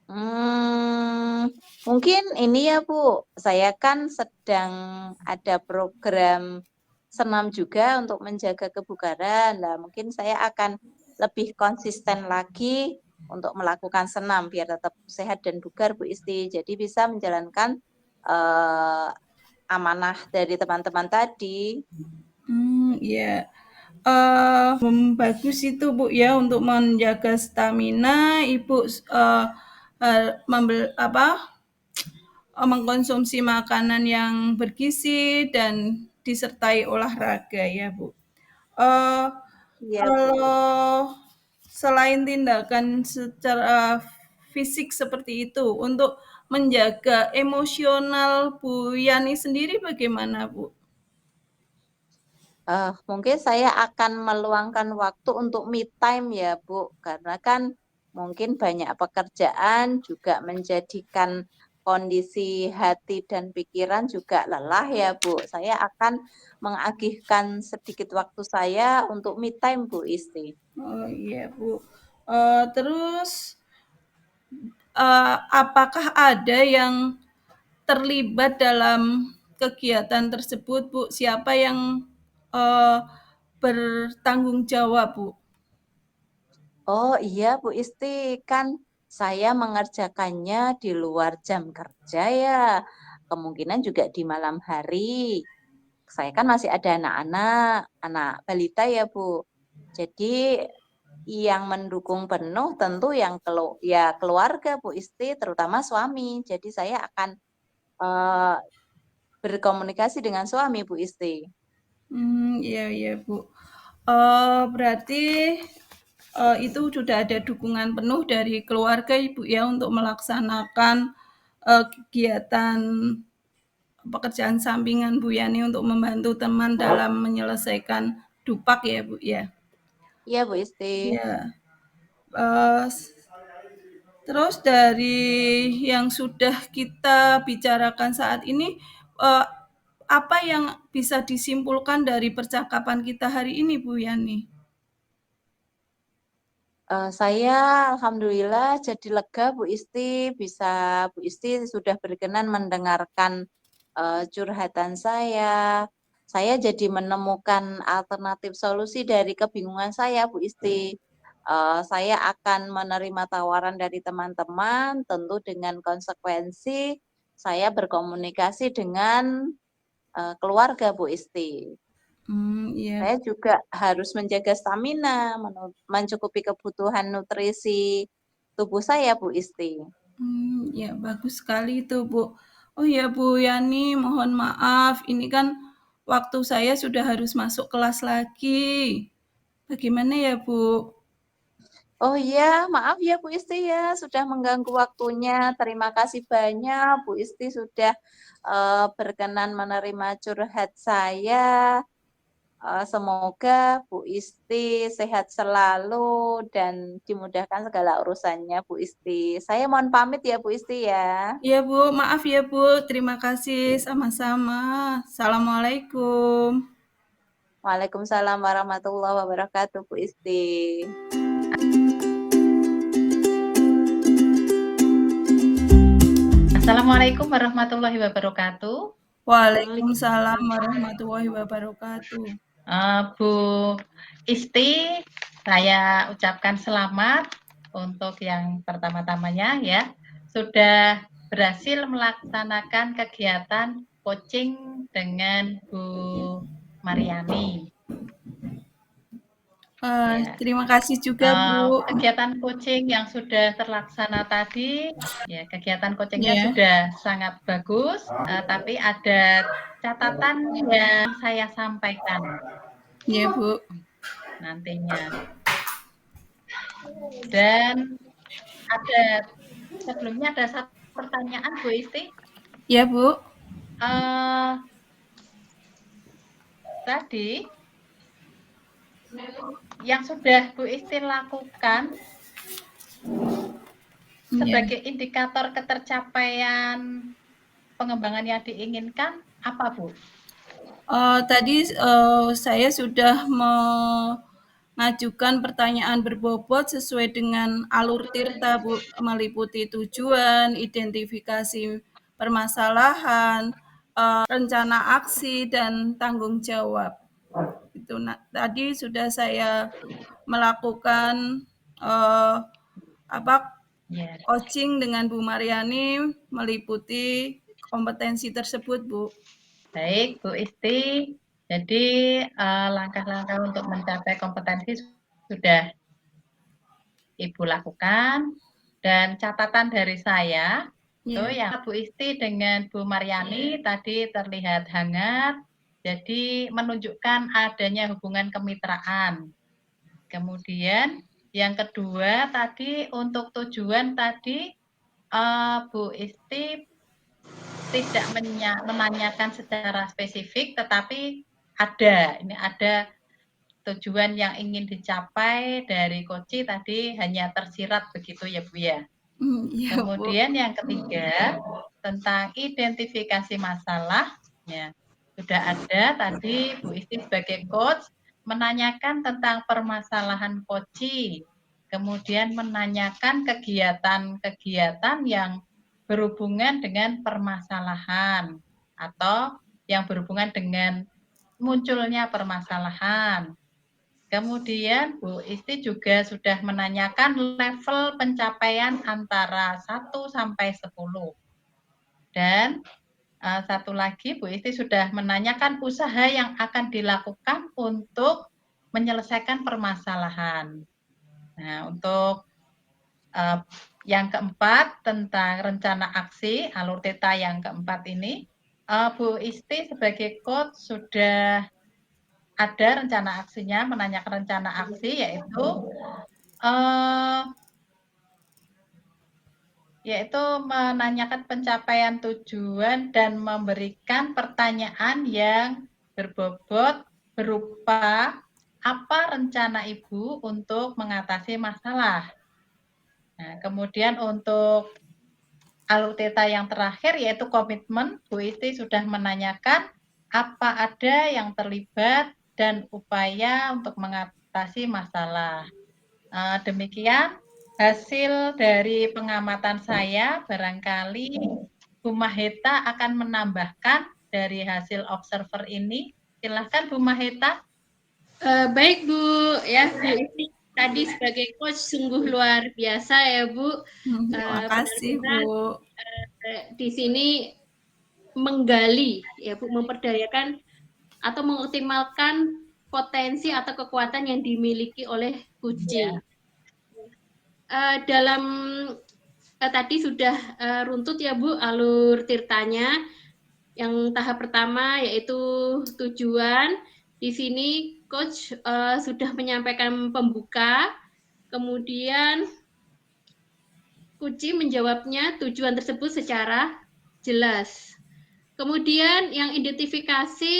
Hmm, Mungkin ini ya Bu, saya kan sedang ada program senam juga untuk menjaga kebugaran. Nah, mungkin saya akan lebih konsisten lagi untuk melakukan senam biar tetap sehat dan bugar Bu Isti. Jadi bisa menjalankan eh, amanah dari teman-teman tadi. Iya. Bagus itu Bu ya untuk menjaga stamina, Ibu mengkonsumsi makanan yang bergizi dan disertai olahraga ya Bu. Eh, Iya Bu. Kalau selain tindakan secara fisik seperti itu, untuk menjaga emosional Bu Yani sendiri bagaimana, Bu? Mungkin saya akan meluangkan waktu untuk me time ya Bu, karena kan mungkin banyak pekerjaan juga menjadikan kondisi hati dan pikiran juga lelah ya Bu. Saya akan mengagihkan sedikit waktu saya untuk me time Bu Isti. Oh iya, Bu. Terus, apakah ada yang terlibat dalam kegiatan tersebut, Bu? Siapa yang, eee, bertanggung jawab, Bu? Oh iya Bu Isti, kan saya mengerjakannya di luar jam kerja ya, kemungkinan juga di malam hari. Saya kan masih ada anak-anak, anak balita ya Bu. Jadi yang mendukung penuh tentu yang ya keluarga Bu Isti, terutama suami. Jadi saya akan eh, berkomunikasi dengan suami Bu Isti. Iya iya, Bu. Berarti, itu sudah ada dukungan penuh dari keluarga Ibu ya untuk melaksanakan, kegiatan pekerjaan sampingan Bu Yani untuk membantu teman dalam menyelesaikan dupak ya, Bu, ya? Iya Bu Isti. Iya, eee, terus dari yang sudah kita bicarakan saat ini, eee, apa yang bisa disimpulkan dari percakapan kita hari ini, Bu Yani? Saya alhamdulillah jadi lega Bu Isti, Bu Isti sudah berkenan mendengarkan curhatan saya. Saya jadi menemukan alternatif solusi dari kebingungan saya Bu Isti. Saya akan menerima tawaran dari teman-teman, tentu dengan konsekuensi saya berkomunikasi dengan keluarga Bu Isti. Iya. Saya juga harus menjaga stamina, mencukupi kebutuhan nutrisi tubuh saya, Bu Isti. Ya bagus sekali itu, Bu. Oh ya, Bu Yani, mohon maaf, ini kan waktu saya sudah harus masuk kelas lagi. Bagaimana ya, Bu? Oh iya, maaf ya Bu Isti ya, sudah mengganggu waktunya. Terima kasih banyak Bu Isti sudah berkenan menerima curhat saya. Semoga Bu Isti sehat selalu dan dimudahkan segala urusannya Bu Isti. Saya mohon pamit ya Bu Isti ya. Iya, Bu. Maaf ya, Bu. Terima kasih. Sama-sama. Assalamualaikum. Waalaikumsalam warahmatullahi wabarakatuh Bu Isti. Assalamualaikum warahmatullahi wabarakatuh. Waalaikumsalam warahmatullahi wabarakatuh. Bu Isti, saya ucapkan selamat untuk yang pertama-tamanya ya, sudah berhasil melaksanakan kegiatan coaching dengan Bu Mariani. Ya. Terima kasih juga, Bu. Kegiatan coaching yang sudah terlaksana tadi, ya kegiatan coachingnya Ya. sudah sangat bagus, tapi ada catatan yang saya sampaikan Ya, Bu. nantinya. Dan sebelumnya ada satu pertanyaan Bu Isti. Ya, Bu. Tadi yang sudah Bu Isti lakukan sebagai indikator ketercapaian pengembangan yang diinginkan apa, Bu? Tadi saya sudah mengajukan pertanyaan berbobot sesuai dengan alur Tirta, Bu, meliputi tujuan, identifikasi permasalahan, rencana aksi, dan tanggung jawab. Itu. Nah, tadi sudah saya melakukan coaching dengan Bu Mariani meliputi kompetensi tersebut, Bu. Baik, Bu Isti. Jadi langkah-langkah untuk mencapai kompetensi sudah Ibu lakukan, dan catatan dari saya itu yang Bu Isti dengan Bu Mariani tadi terlihat hangat, jadi menunjukkan adanya hubungan kemitraan. Kemudian yang kedua tadi untuk tujuan tadi Bu Isti tidak menanyakan secara spesifik, tetapi ada tujuan yang ingin dicapai dari Koci tadi hanya tersirat begitu ya Bu ya. Ya, Kemudian Bu. yang ketiga tentang identifikasi masalah, ya sudah ada tadi Bu Isti sebagai coach menanyakan tentang permasalahan Koci, kemudian menanyakan kegiatan-kegiatan yang berhubungan dengan permasalahan atau yang berhubungan dengan munculnya permasalahan. Kemudian Bu Isti juga sudah menanyakan level pencapaian antara 1 sampai 10. Dan satu lagi Bu Isti sudah menanyakan usaha yang akan dilakukan untuk menyelesaikan permasalahan. Nah, untuk yang keempat tentang rencana aksi, alur theta yang keempat ini, Bu Isti sebagai coach sudah ada rencana aksinya, menanyakan rencana aksi yaitu menanyakan pencapaian tujuan dan memberikan pertanyaan yang berbobot berupa apa rencana Ibu untuk mengatasi masalah. Nah, kemudian untuk alur theta yang terakhir yaitu komitmen, Bu Isti sudah menanyakan apa ada yang terlibat dan upaya untuk mengatasi masalah. Demikian hasil dari pengamatan saya. Barangkali Bu Maheta akan menambahkan dari hasil observer ini. Silahkan Bu Maheta. Baik Bu, ya Bu Isti tadi sebagai coach sungguh luar biasa ya Bu. Terima kasih, Benar-benar Bu. di sini menggali ya Bu, memperdayakan atau mengoptimalkan potensi atau kekuatan yang dimiliki oleh kucing. Dalam tadi sudah runtut ya Bu alur tirtanya. Yang tahap pertama yaitu tujuan. Di sini coach sudah menyampaikan pembuka, kemudian Kuci menjawabnya tujuan tersebut secara jelas. Kemudian yang identifikasi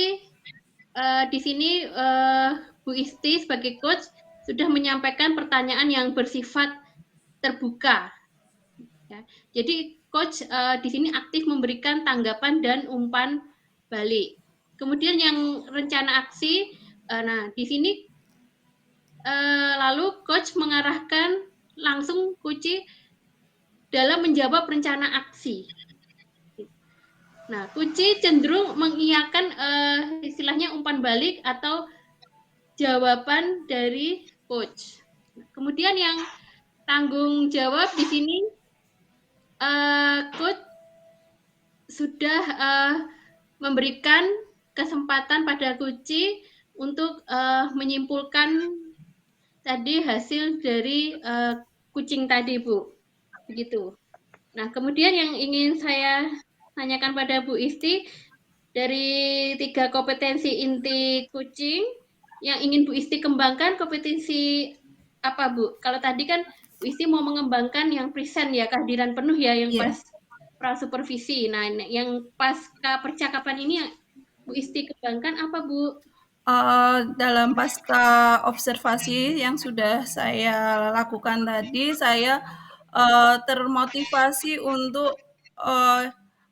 di sini Bu Isti sebagai coach sudah menyampaikan pertanyaan yang bersifat terbuka. Ya. Jadi coach di sini aktif memberikan tanggapan dan umpan balik. Kemudian yang rencana aksi, nah di sini lalu coach mengarahkan langsung Kuci dalam menjawab rencana aksi. Nah, Kuci cenderung mengiyakan istilahnya umpan balik atau jawaban dari coach. Kemudian yang tanggung jawab di sini coach sudah memberikan kesempatan pada Kuci untuk menyimpulkan tadi hasil dari kucing tadi, Bu. Begitu. Nah, kemudian yang ingin saya tanyakan pada Bu Isti, dari 3 kompetensi inti kucing, yang ingin Bu Isti kembangkan kompetensi apa, Bu? Kalau tadi kan Bu Isti mau mengembangkan yang present ya, kehadiran penuh ya, yang pas prasupervisi. Nah, yang pasca percakapan ini yang Bu Isti kembangkan apa, Bu? Dalam pasca observasi yang sudah saya lakukan tadi, saya termotivasi untuk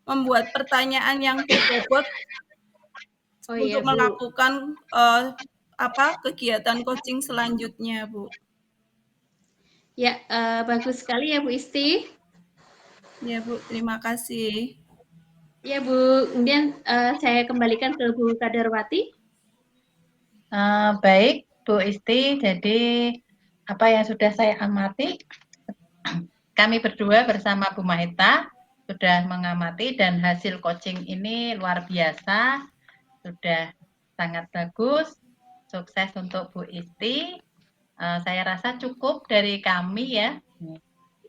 membuat pertanyaan yang berbobot untuk Bu. melakukan kegiatan coaching selanjutnya, Bu. Ya, bagus sekali ya Bu Isti. Ya, Bu, terima kasih. Ya, Bu. Kemudian saya kembalikan ke Bu Kadarwati. Baik, Bu Isti. Jadi apa yang sudah saya amati, kami berdua bersama Bu Maheta sudah mengamati dan hasil coaching ini luar biasa, sudah sangat bagus. Sukses untuk Bu Isti. Saya rasa cukup dari kami ya.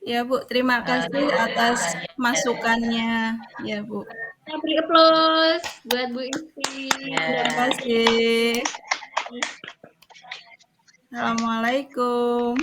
Ya, Bu, terima kasih atas masukannya. Ya, Bu. Kita beri aplaus buat Bu Isti. Terima kasih. Assalamualaikum.